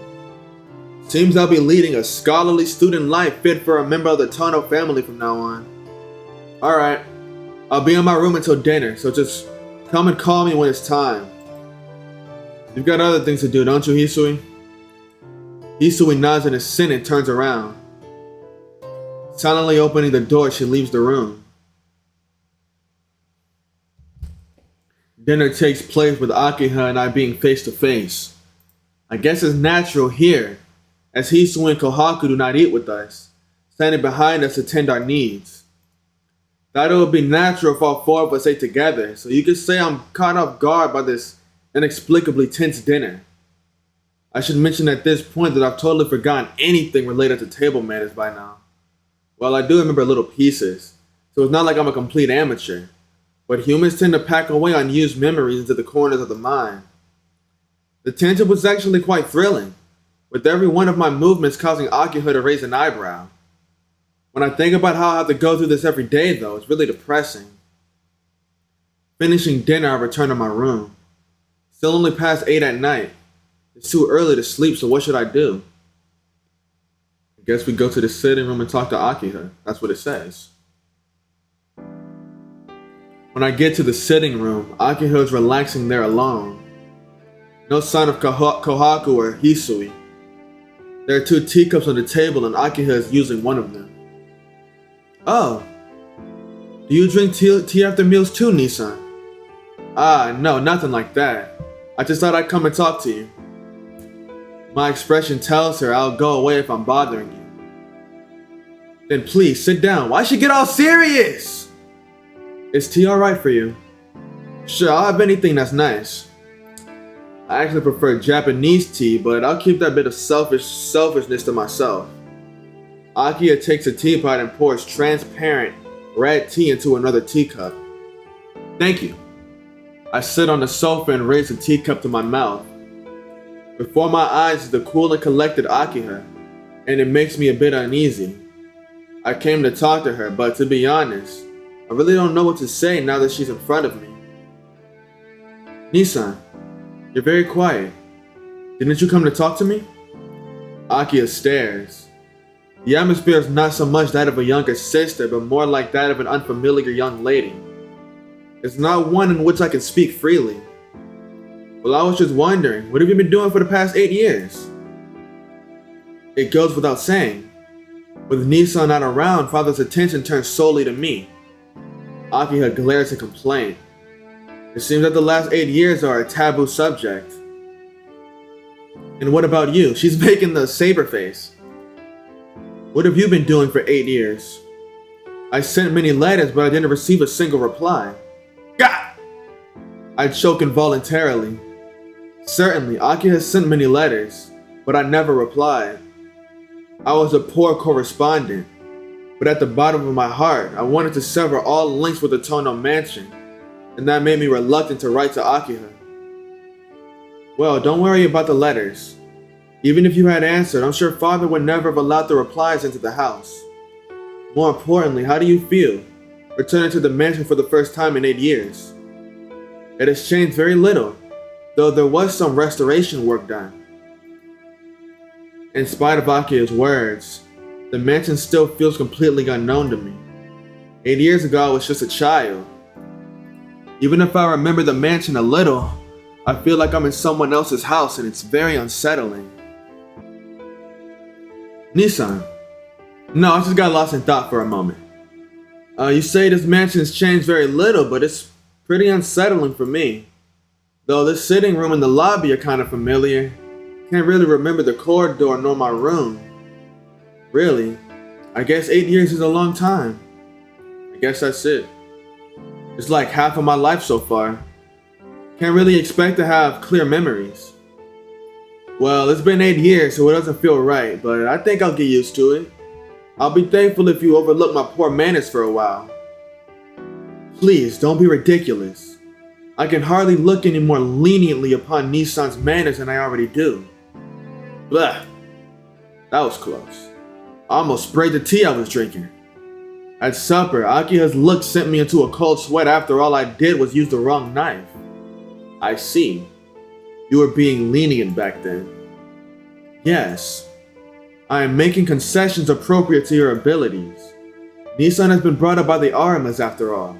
Seems I'll be leading a scholarly student life fit for a member of the Tono family from now on. Alright, I'll be in my room until dinner, so just come and call me when it's time. You've got other things to do, don't you, Hisui? Hisui nods in assent and turns around. Silently opening the door, she leaves the room. Dinner takes place with Akiha and I being face to face. I guess it's natural here, as Hisui and Kohaku do not eat with us, standing behind us to tend our needs. Thought it would be natural if all four of us ate together, so you could say I'm caught off guard by this inexplicably tense dinner. I should mention at this point that I've totally forgotten anything related to table manners by now. Well, I do remember little pieces, so it's not like I'm a complete amateur, but humans tend to pack away unused memories into the corners of the mind. The tension was actually quite thrilling, with every one of my movements causing Akiha to raise an eyebrow. When I think about how I have to go through this every day, though, it's really depressing. Finishing dinner, I return to my room. Still only past 8 at night. It's too early to sleep, so what should I do? I guess we go to the sitting room and talk to Akiha. That's what it says. When I get to the sitting room, Akiha is relaxing there alone. No sign of Kohaku or Hisui. There are 2 teacups on the table and Akiha is using one of them. Oh, do you drink tea after meals too, Nisan? Ah, no, nothing like that. I just thought I'd come and talk to you. My expression tells her I'll go away if I'm bothering you. Then please, sit down. Why'd she get all serious? Is tea alright for you? Sure, I'll have anything that's nice. I actually prefer Japanese tea, but I'll keep that bit of selfishness to myself. Akiha takes a teapot and pours transparent red tea into another teacup. Thank you. I sit on the sofa and raise the teacup to my mouth. Before my eyes is the cool and collected Akiha, and it makes me a bit uneasy. I came to talk to her, but to be honest, I really don't know what to say now that she's in front of me. Nisan, you're very quiet. Didn't you come to talk to me? Akiha stares. The atmosphere is not so much that of a younger sister, but more like that of an unfamiliar young lady. It's not one in which I can speak freely. Well, I was just wondering, what have you been doing for the past 8 years? It goes without saying. With Nisan not around, Father's attention turns solely to me. Akiha glares in complaint. It seems that the last 8 years are a taboo subject. And what about you? She's making the saber face. What have you been doing for 8 years? I sent many letters, but I didn't receive a single reply. Gah! I choke involuntarily. Certainly, Akiha sent many letters, but I never replied. I was a poor correspondent, but at the bottom of my heart, I wanted to sever all links with the Tono mansion, and that made me reluctant to write to Akiha. Well, don't worry about the letters. Even if you had answered, I'm sure Father would never have allowed the replies into the house. More importantly, how do you feel, returning to the mansion for the first time in 8 years? It has changed very little, though there was some restoration work done. In spite of Akia's words, the mansion still feels completely unknown to me. 8 years ago, I was just a child. Even if I remember the mansion a little, I feel like I'm in someone else's house and it's very unsettling. Nissan. No, I just got lost in thought for a moment. You say this mansion has changed very little, but it's pretty unsettling for me. Though this sitting room and the lobby are kind of familiar, can't really remember the corridor nor my room. Really, I guess 8 years is a long time. I guess that's it. It's like half of my life so far. Can't really expect to have clear memories. Well, it's been 8 years, so it doesn't feel right, but I think I'll get used to it. I'll be thankful if you overlook my poor manners for a while. Please, don't be ridiculous. I can hardly look any more leniently upon Nissan's manners than I already do. Blah. That was close. I almost sprayed the tea I was drinking. At supper, Akiha's look sent me into a cold sweat after all I did was use the wrong knife. I see. You were being lenient back then. Yes. I am making concessions appropriate to your abilities. Nissan has been brought up by the Arcueids after all.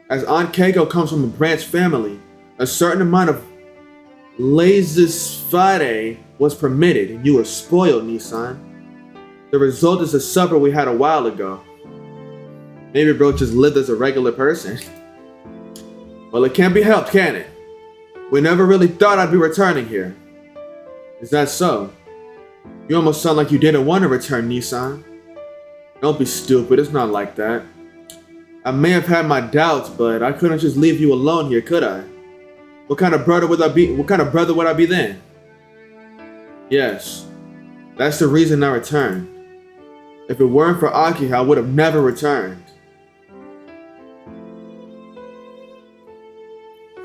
As Aunt Keiko comes from a branch family, a certain amount of laissez-faire was permitted, and you were spoiled, Nissan. The result is the supper we had a while ago. Maybe bro just lived as a regular person. Well, it can't be helped, can it? We never really thought I'd be returning here. Is that so? You almost sound like you didn't want to return, Nissan. Don't be stupid, it's not like that. I may have had my doubts, but I couldn't just leave you alone here, could I? What kind of brother would I be? What kind of brother would I be then? Yes, that's the reason I returned. If it weren't for Akiha, I would have never returned.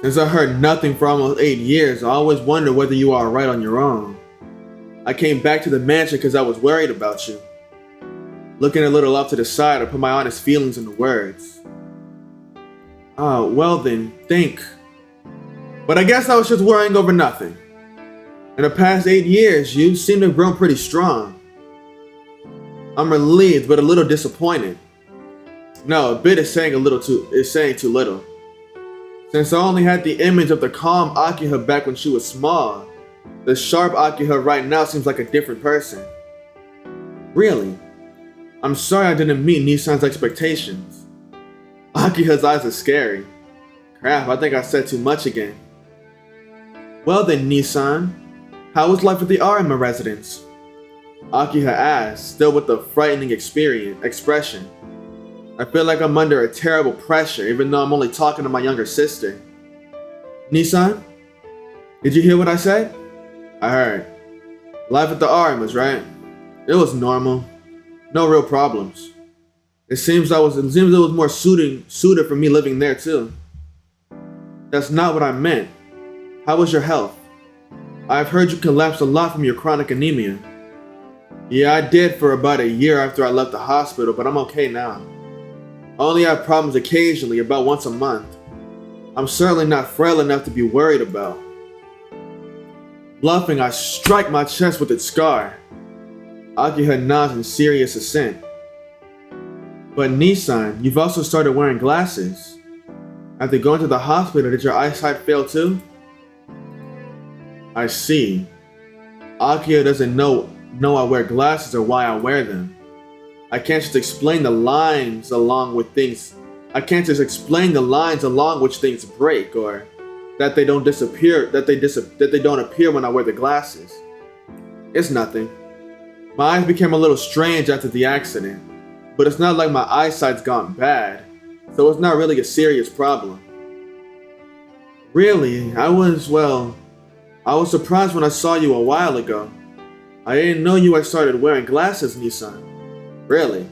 Since I heard nothing for almost 8 years, I always wondered whether you are alright on your own. I came back to the mansion because I was worried about you. Looking a little off to the side, I put my honest feelings into words. Well then, think. But I guess I was just worrying over nothing. In the past 8 years, you seem to have grown pretty strong. I'm relieved, but a little disappointed. No, a bit is saying too little. Since I only had the image of the calm Akiha back when she was small, the sharp Akiha right now seems like a different person. Really? I'm sorry I didn't meet Nissan's expectations. Akiha's eyes are scary. Crap, I think I said too much again. Well then, Nissan, how was life at the Arima residence? Akiha asked, still with a frightening expression. I feel like I'm under a terrible pressure, even though I'm only talking to my younger sister. Nissan? Did you hear what I said? I heard. Life at the Arimas, right? It was normal. No real problems. It seems it was more suited for me living there too. That's not what I meant. How was your health? I've heard you collapsed a lot from your chronic anemia. Yeah, I did for about a year after I left the hospital, but I'm okay now. I only have problems occasionally, about once a month. I'm certainly not frail enough to be worried about. Bluffing, I strike my chest with its scar. Akiha nods in serious assent. But Nissan, you've also started wearing glasses. After going to the hospital, did your eyesight fail too? I see. Akiha doesn't know I wear glasses or why I wear them. I can't just explain the lines along which things break, or that they don't disappear, that they don't appear when I wear the glasses. It's nothing. My eyes became a little strange after the accident, but it's not like my eyesight's gone bad, so it's not really a serious problem. Really, I was surprised when I saw you a while ago. I didn't know you had started wearing glasses, Nissan. Really?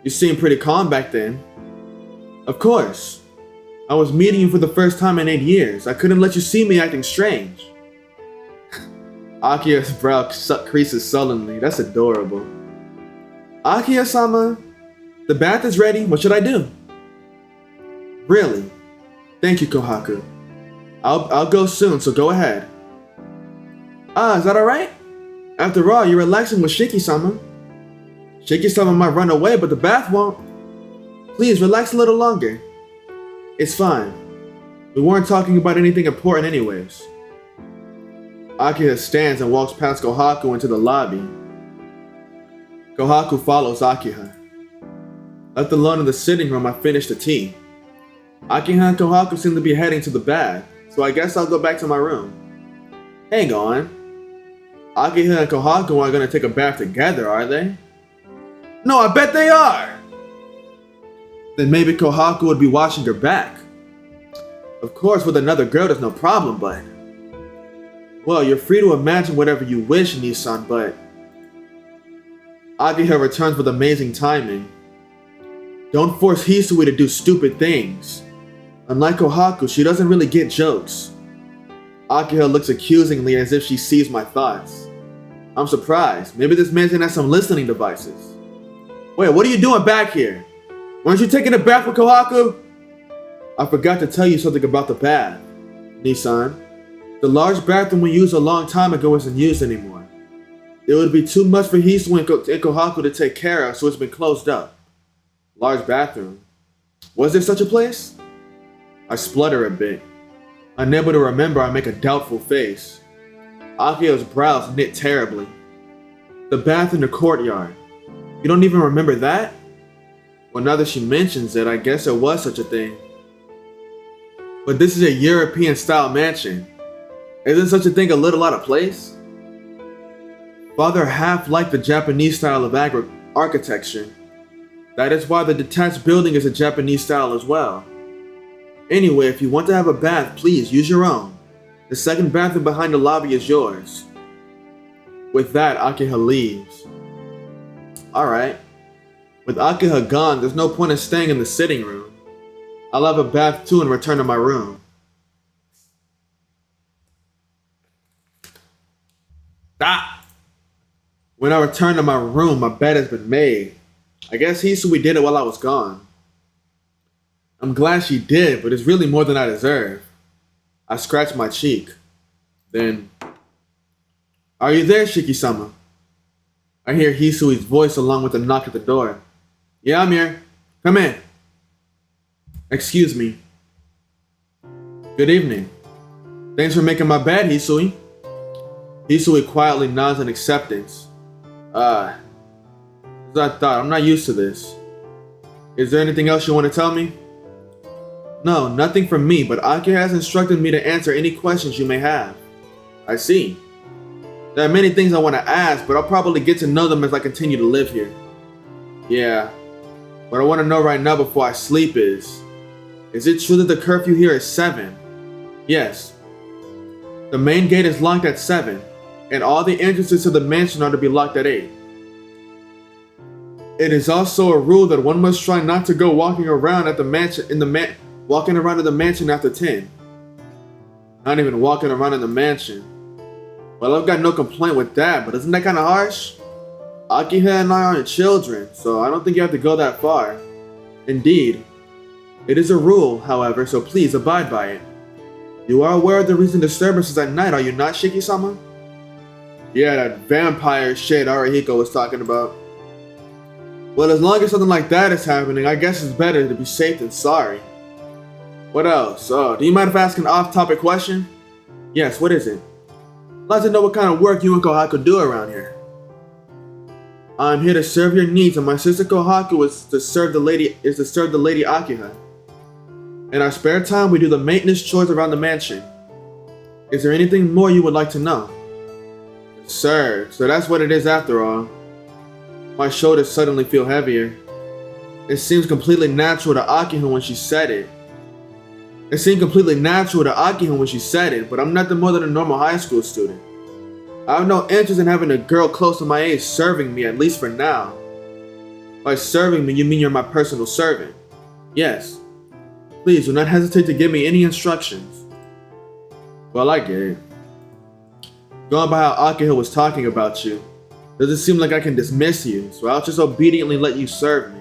You seemed pretty calm back then. Of course. I was meeting you for the first time in 8 years. I couldn't let you see me acting strange. Akiha's brow creases sullenly. That's adorable. Akiha-sama, the bath is ready. What should I do? Really? Thank you, Kohaku. I'll go soon, so go ahead. Ah, is that alright? After all, you're relaxing with Shiki-sama. Shiki-sama might run away, but the bath won't. Please, relax a little longer. It's fine. We weren't talking about anything important anyways. Akiha stands and walks past Kohaku into the lobby. Kohaku follows Akiha. Left alone in the sitting room, I finish the tea. Akiha and Kohaku seem to be heading to the bath, so I guess I'll go back to my room. Hang on. Akiha and Kohaku aren't going to take a bath together, are they? No, I bet they are! Then maybe Kohaku would be washing her back. Of course, with another girl, there's no problem, but... Well, you're free to imagine whatever you wish, Nissan, but... Akiha returns with amazing timing. Don't force Hisui to do stupid things. Unlike Kohaku, she doesn't really get jokes. Akiha looks accusingly as if she sees my thoughts. I'm surprised. Maybe this mansion has some listening devices. Wait, what are you doing back here? Weren't you taking a bath with Kohaku? I forgot to tell you something about the bath, Nissan. The large bathroom we used a long time ago isn't used anymore. It would be too much for Hisui and Kohaku to take care of, so it's been closed up. Large bathroom. Was there such a place? I splutter a bit. Unable to remember, I make a doubtful face. Akiha's brows knit terribly. The bath in the courtyard. You don't even remember that? Well, now that she mentions it, I guess there was such a thing. But this is a European-style mansion. Isn't such a thing a little out of place? Father half liked the Japanese style of architecture. That is why the detached building is a Japanese style as well. Anyway, if you want to have a bath, please use your own. The second bathroom behind the lobby is yours. With that, Akiha leaves. Alright. With Akiha gone, there's no point in staying in the sitting room. I'll have a bath too and return to my room. When I return to my room, my bed has been made. I guess Hisui did it while I was gone. I'm glad she did, but it's really more than I deserve. I scratch my cheek. Then, are you there, Shiki-sama? I hear Hisui's voice along with a knock at the door. Yeah, I'm here. Come in. Excuse me. Good evening. Thanks for making my bed, Hisui. Hisui quietly nods in acceptance. As I thought, I'm not used to this. Is there anything else you want to tell me? No, nothing from me, but Akiha has instructed me to answer any questions you may have. I see. There are many things I want to ask, but I'll probably get to know them as I continue to live here. Yeah. What I want to know right now before I sleep is it true that the curfew here is 7? Yes. The main gate is locked at 7, and all the entrances to the mansion are to be locked at 8. It is also a rule that one must try not to go walking around at the mansion walking around in the mansion after 10. Not even walking around in the mansion. Well, I've got no complaint with that, but isn't that kind of harsh? Akiha and I aren't children, so I don't think you have to go that far. Indeed. It is a rule, however, so please abide by it. You are aware of the recent disturbances at night, are you not, Shiki-sama? Yeah, that vampire shit Arihiko was talking about. Well, as long as something like that is happening, I guess it's better to be safe than sorry. What else? Do you mind if I ask an off-topic question? Yes, what is it? I'd like to know what kind of work you and Kohaku do around here. I'm here to serve your needs, and my sister Kohaku is to serve the lady Akiha. In our spare time, we do the maintenance chores around the mansion. Is there anything more you would like to know? Sir, so that's what it is after all. My shoulders suddenly feel heavier. It seems completely natural to Akiha when she said it. But I'm nothing more than a normal high school student. I have no interest in having a girl close to my age serving me, at least for now. By serving me, you mean you're my personal servant? Yes. Please do not hesitate to give me any instructions. Well, I get it. Going by how Akihiko was talking about you, doesn't seem like I can dismiss you, so I'll just obediently let you serve me.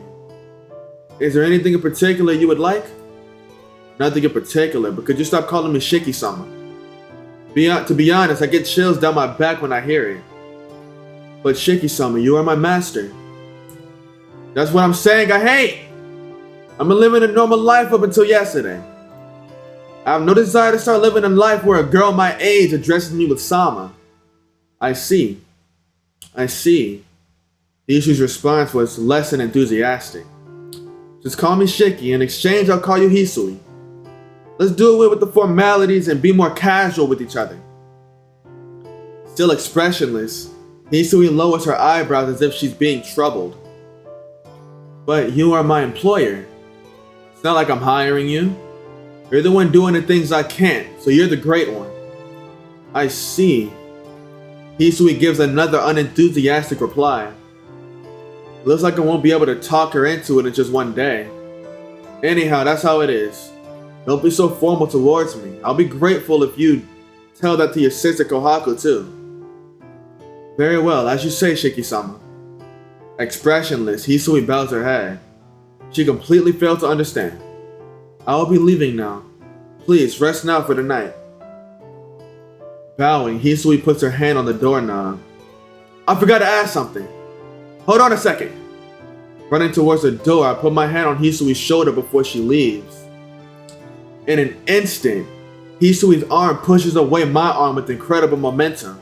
Is there anything in particular you would like? Nothing in particular, but could you stop calling me Shiki-sama? To be honest, I get chills down my back when I hear it. But Shiki-sama, you are my master. That's what I'm saying I hate! I've been living a normal life up until yesterday. I have no desire to start living a life where a girl my age addresses me with Sama. I see. Ishu's response was less than enthusiastic. Just call me Shiki. In exchange, I'll call you Hisui. Let's do away with the formalities and be more casual with each other. Still expressionless, Hisui lowers her eyebrows as if she's being troubled. But you are my employer. It's not like I'm hiring you. You're the one doing the things I can't, so you're the great one. I see. Hisui gives another unenthusiastic reply. Looks like I won't be able to talk her into it in just one day. Anyhow, that's how it is. Don't be so formal towards me. I'll be grateful if you tell that to your sister Kohaku too. Very well, as you say, Shiki-sama. Expressionless, Hisui bows her head. She completely failed to understand. I will be leaving now. Please, rest now for the night. Bowing, Hisui puts her hand on the doorknob. I forgot to ask something. Hold on a second. Running towards the door, I put my hand on Hisui's shoulder before she leaves. In an instant, Hisui's arm pushes away my arm with incredible momentum.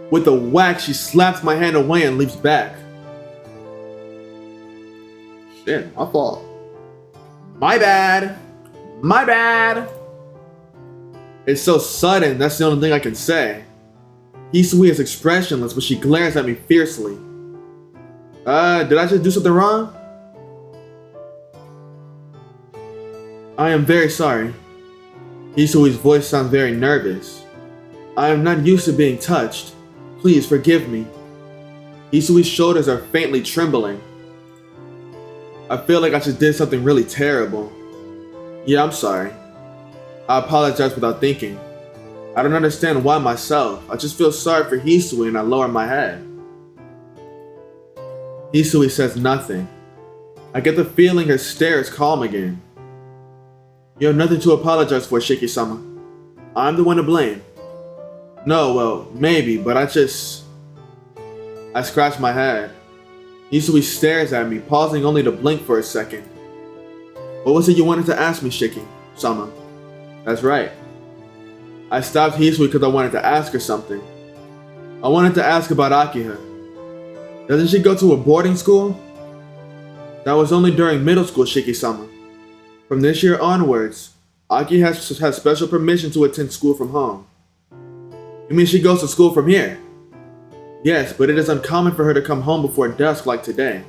With a whack, she slaps my hand away and leaps back. Shit, my fault. My bad. It's so sudden, that's the only thing I can say. Hisui is expressionless, but she glares at me fiercely. Did I just do something wrong? I am very sorry. Hisui's voice sounds very nervous. I am not used to being touched. Please forgive me. Hisui's shoulders are faintly trembling. I feel like I just did something really terrible. Yeah, I'm sorry. I apologize without thinking. I don't understand why myself. I just feel sorry for Hisui and I lower my head. Hisui says nothing. I get the feeling her stare is calm again. You have nothing to apologize for, Shiki-sama. I'm the one to blame. No, well, maybe, but I scratch my head. Hisui stares at me, pausing only to blink for a second. What was it you wanted to ask me, Shiki-sama? That's right. I stopped Hisui because I wanted to ask her something. I wanted to ask about Akiha. Doesn't she go to a boarding school? That was only during middle school, Shiki-sama. From this year onwards, Aki has special permission to attend school from home. You mean she goes to school from here? Yes, but it is uncommon for her to come home before dusk like today.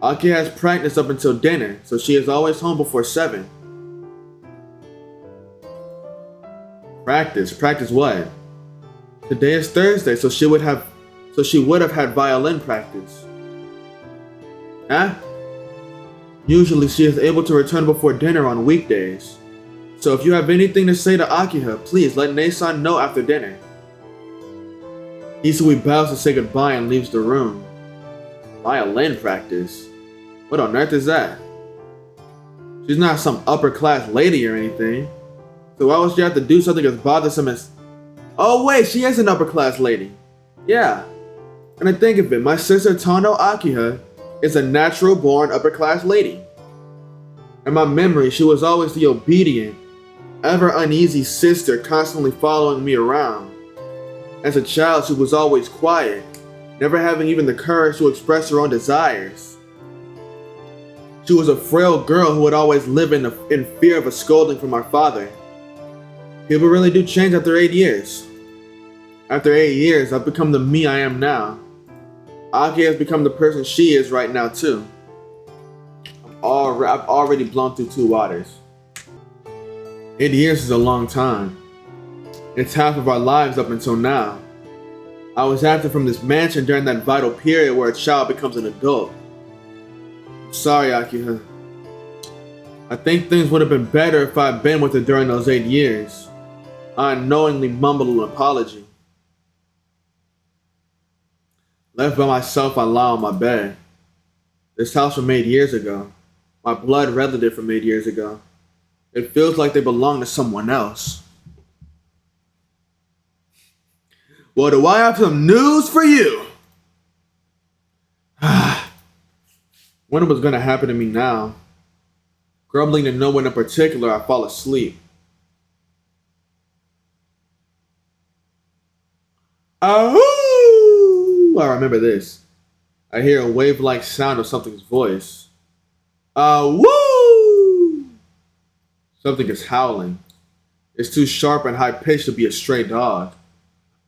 Aki has practice up until dinner, so she is always home before 7. Practice what? Today is Thursday, so she would have had violin practice. Huh? Usually she is able to return before dinner on weekdays. So if you have anything to say to Akiha, please let Ne-san know after dinner. Hisui bows to say goodbye and leaves the room. Violin practice? What on earth is that? She's not some upper class lady or anything. So why would she have to do something as bothersome as... Oh wait, she is an upper class lady. Yeah. And I think of it, my sister Tano Akiha is a natural born upper class lady. In my memory, she was always the obedient, ever uneasy sister constantly following me around. As a child, she was always quiet, never having even the courage to express her own desires. She was a frail girl who would always live in fear of a scolding from our father. People really do change after 8 years. After 8 years, I've become the me I am now. Aki has become the person she is right now too. I've already blown through 2 waters. 8 years is a long time. It's half of our lives up until now. I was absent from this mansion during that vital period where a child becomes an adult. I'm sorry, Akiha. I think things would have been better if I had been with her during those 8 years. I unknowingly mumbled an apology. Left by myself, I lie on my bed. This house was made years ago. My blood relative from made years ago. It feels like they belong to someone else. Well, do I have some news for you? When it was going to happen to me now. Grumbling to no one in particular, I fall asleep. Oh! I remember this. I hear a wave-like sound of something's voice. Woo! Something is howling. It's too sharp and high-pitched to be a stray dog.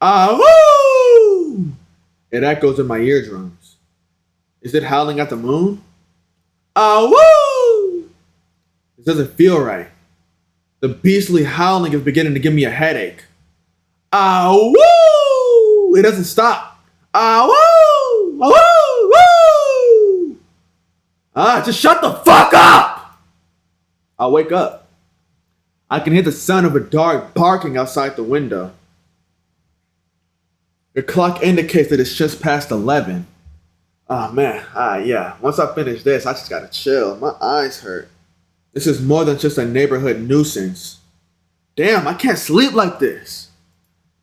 Woo! It echoes in my eardrums. Is it howling at the moon? Woo! This doesn't feel right. The beastly howling is beginning to give me a headache. Woo! It doesn't stop. Woo! Woo! Woo! Just shut the fuck up! I wake up. I can hear the sound of a dog barking outside the window. The clock indicates that it's just past 11. Oh man, yeah. Once I finish this, I just gotta chill. My eyes hurt. This is more than just a neighborhood nuisance. Damn, I can't sleep like this.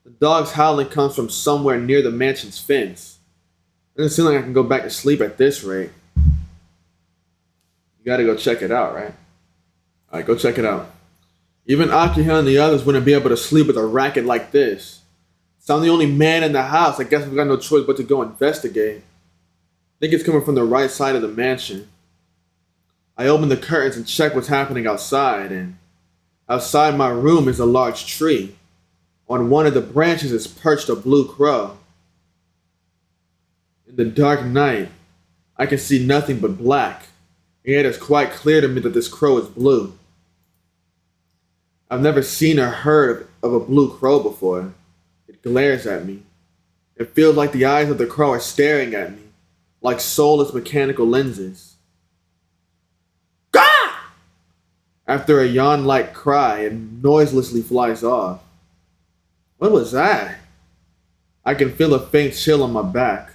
The dog's howling comes from somewhere near the mansion's fence. It doesn't seem like I can go back to sleep at this rate. You gotta go check it out, right? Alright, go check it out. Even Akihime and the others wouldn't be able to sleep with a racket like this. So I'm the only man in the house. I guess we've got no choice but to go investigate. I think it's coming from the right side of the mansion. I open the curtains and check what's happening outside, and outside my room is a large tree. On one of the branches is perched a blue crow. In the dark night, I can see nothing but black, and yet it's quite clear to me that this crow is blue. I've never seen or heard of a blue crow before. It glares at me. It feels like the eyes of the crow are staring at me, like soulless mechanical lenses. Gah! After a yawn-like cry, it noiselessly flies off. What was that? I can feel a faint chill on my back.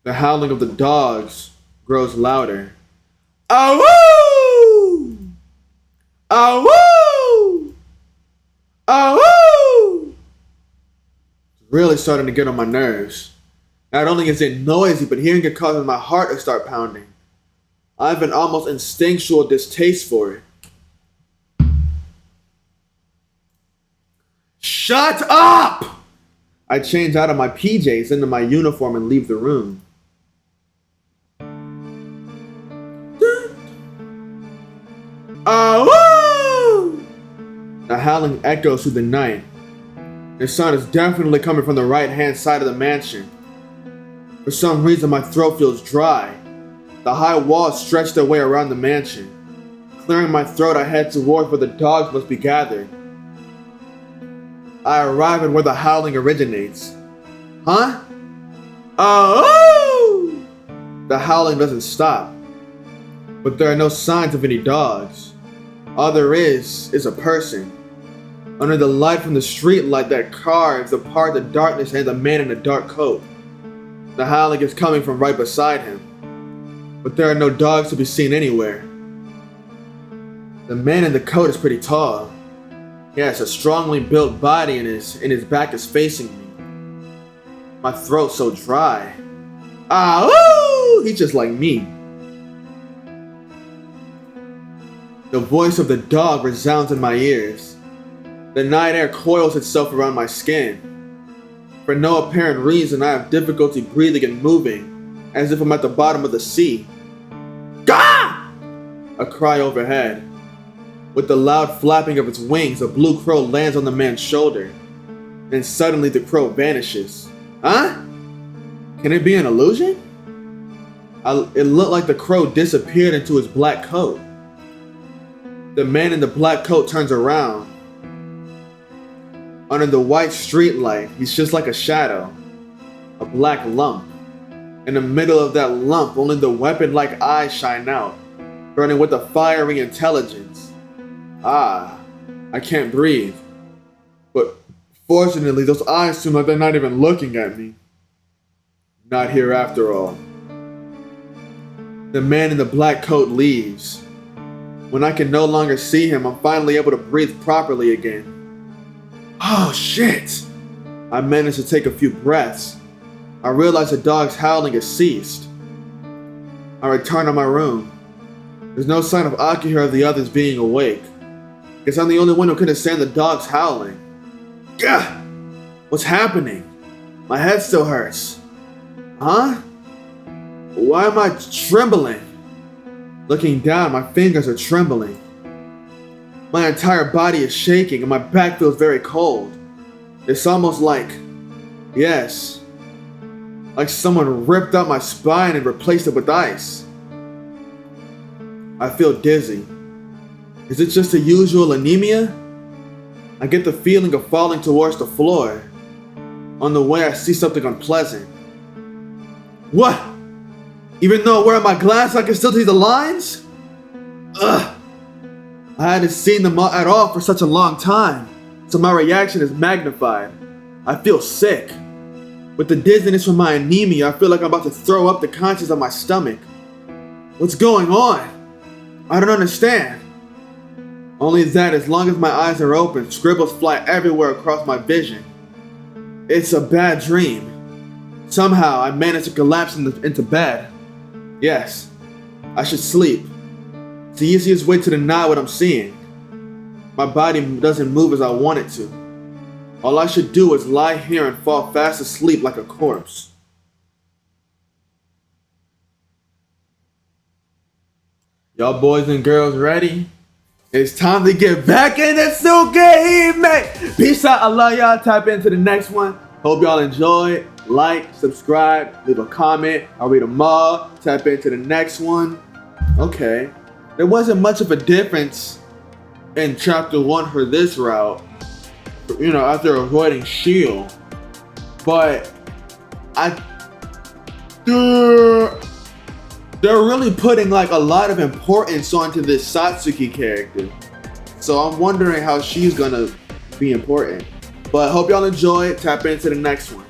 The howling of the dogs grows louder. Awoo! Awoo! Awoo! It's really starting to get on my nerves. Not only is it noisy, but hearing it causes my heart to start pounding. I have an almost instinctual distaste for it. Shut up! I change out of my PJs into my uniform and leave the room. Woo! The howling echoes through the night. The sound is definitely coming from the right-hand side of the mansion. For some reason, my throat feels dry. The high walls stretch their way around the mansion. Clearing my throat, I head towards where the dogs must be gathered. I arrive at where the howling originates. Huh? Oh! The howling doesn't stop. But there are no signs of any dogs. All there is a person. Under the light from the street light that carves apart the darkness and the man in a dark coat. The howling is coming from right beside him. But there are no dogs to be seen anywhere. The man in the coat is pretty tall. He has a strongly built body and his back is facing me. My throat's so dry. Woo! He's just like me. The voice of the dog resounds in my ears. The night air coils itself around my skin. For no apparent reason, I have difficulty breathing and moving, as if I'm at the bottom of the sea. Gah! A cry overhead. With the loud flapping of its wings, a blue crow lands on the man's shoulder. Then suddenly the crow vanishes. Huh? Can it be an illusion? It looked like the crow disappeared into his black coat. The man in the black coat turns around. Under the white streetlight, he's just like a shadow. A black lump. In the middle of that lump, only the weapon-like eyes shine out, burning with a fiery intelligence. I can't breathe. Fortunately, those eyes seem like they're not even looking at me. Not here after all. The man in the black coat leaves. When I can no longer see him, I'm finally able to breathe properly again. Oh shit! I managed to take a few breaths. I realize the dog's howling has ceased. I return to my room. There's no sign of Aki or the others being awake. Guess I'm the only one who couldn't stand the dog's howling. Gah! What's happening? My head still hurts. Huh? Why am I trembling? Looking down, my fingers are trembling. My entire body is shaking and my back feels very cold. It's almost like, yes, like someone ripped out my spine and replaced it with ice. I feel dizzy. Is it just the usual anemia? I get the feeling of falling towards the floor. On the way, I see something unpleasant. What? Even though wearing my glass, I can still see the lines? Ugh. I hadn't seen them at all for such a long time, so my reaction is magnified. I feel sick. With the dizziness from my anemia, I feel like I'm about to throw up the contents of my stomach. What's going on? I don't understand. Only that as long as my eyes are open, scribbles fly everywhere across my vision. It's a bad dream. Somehow I managed to collapse into bed. Yes, I should sleep. It's the easiest way to deny what I'm seeing. My body doesn't move as I want it to. All I should do is lie here and fall fast asleep like a corpse. Y'all boys and girls ready? It's time to get back in the Tsukihime! Peace out, I love y'all. Tap into the next one. Hope y'all enjoyed. Like, subscribe, leave a comment. I'll read them all. Tap into the next one. Okay. There wasn't much of a difference in chapter 1 for this route. You know, after avoiding Shield. But they're really putting like a lot of importance onto this Satsuki character. So I'm wondering how she's gonna be important. But hope y'all enjoy it. Tap into the next one.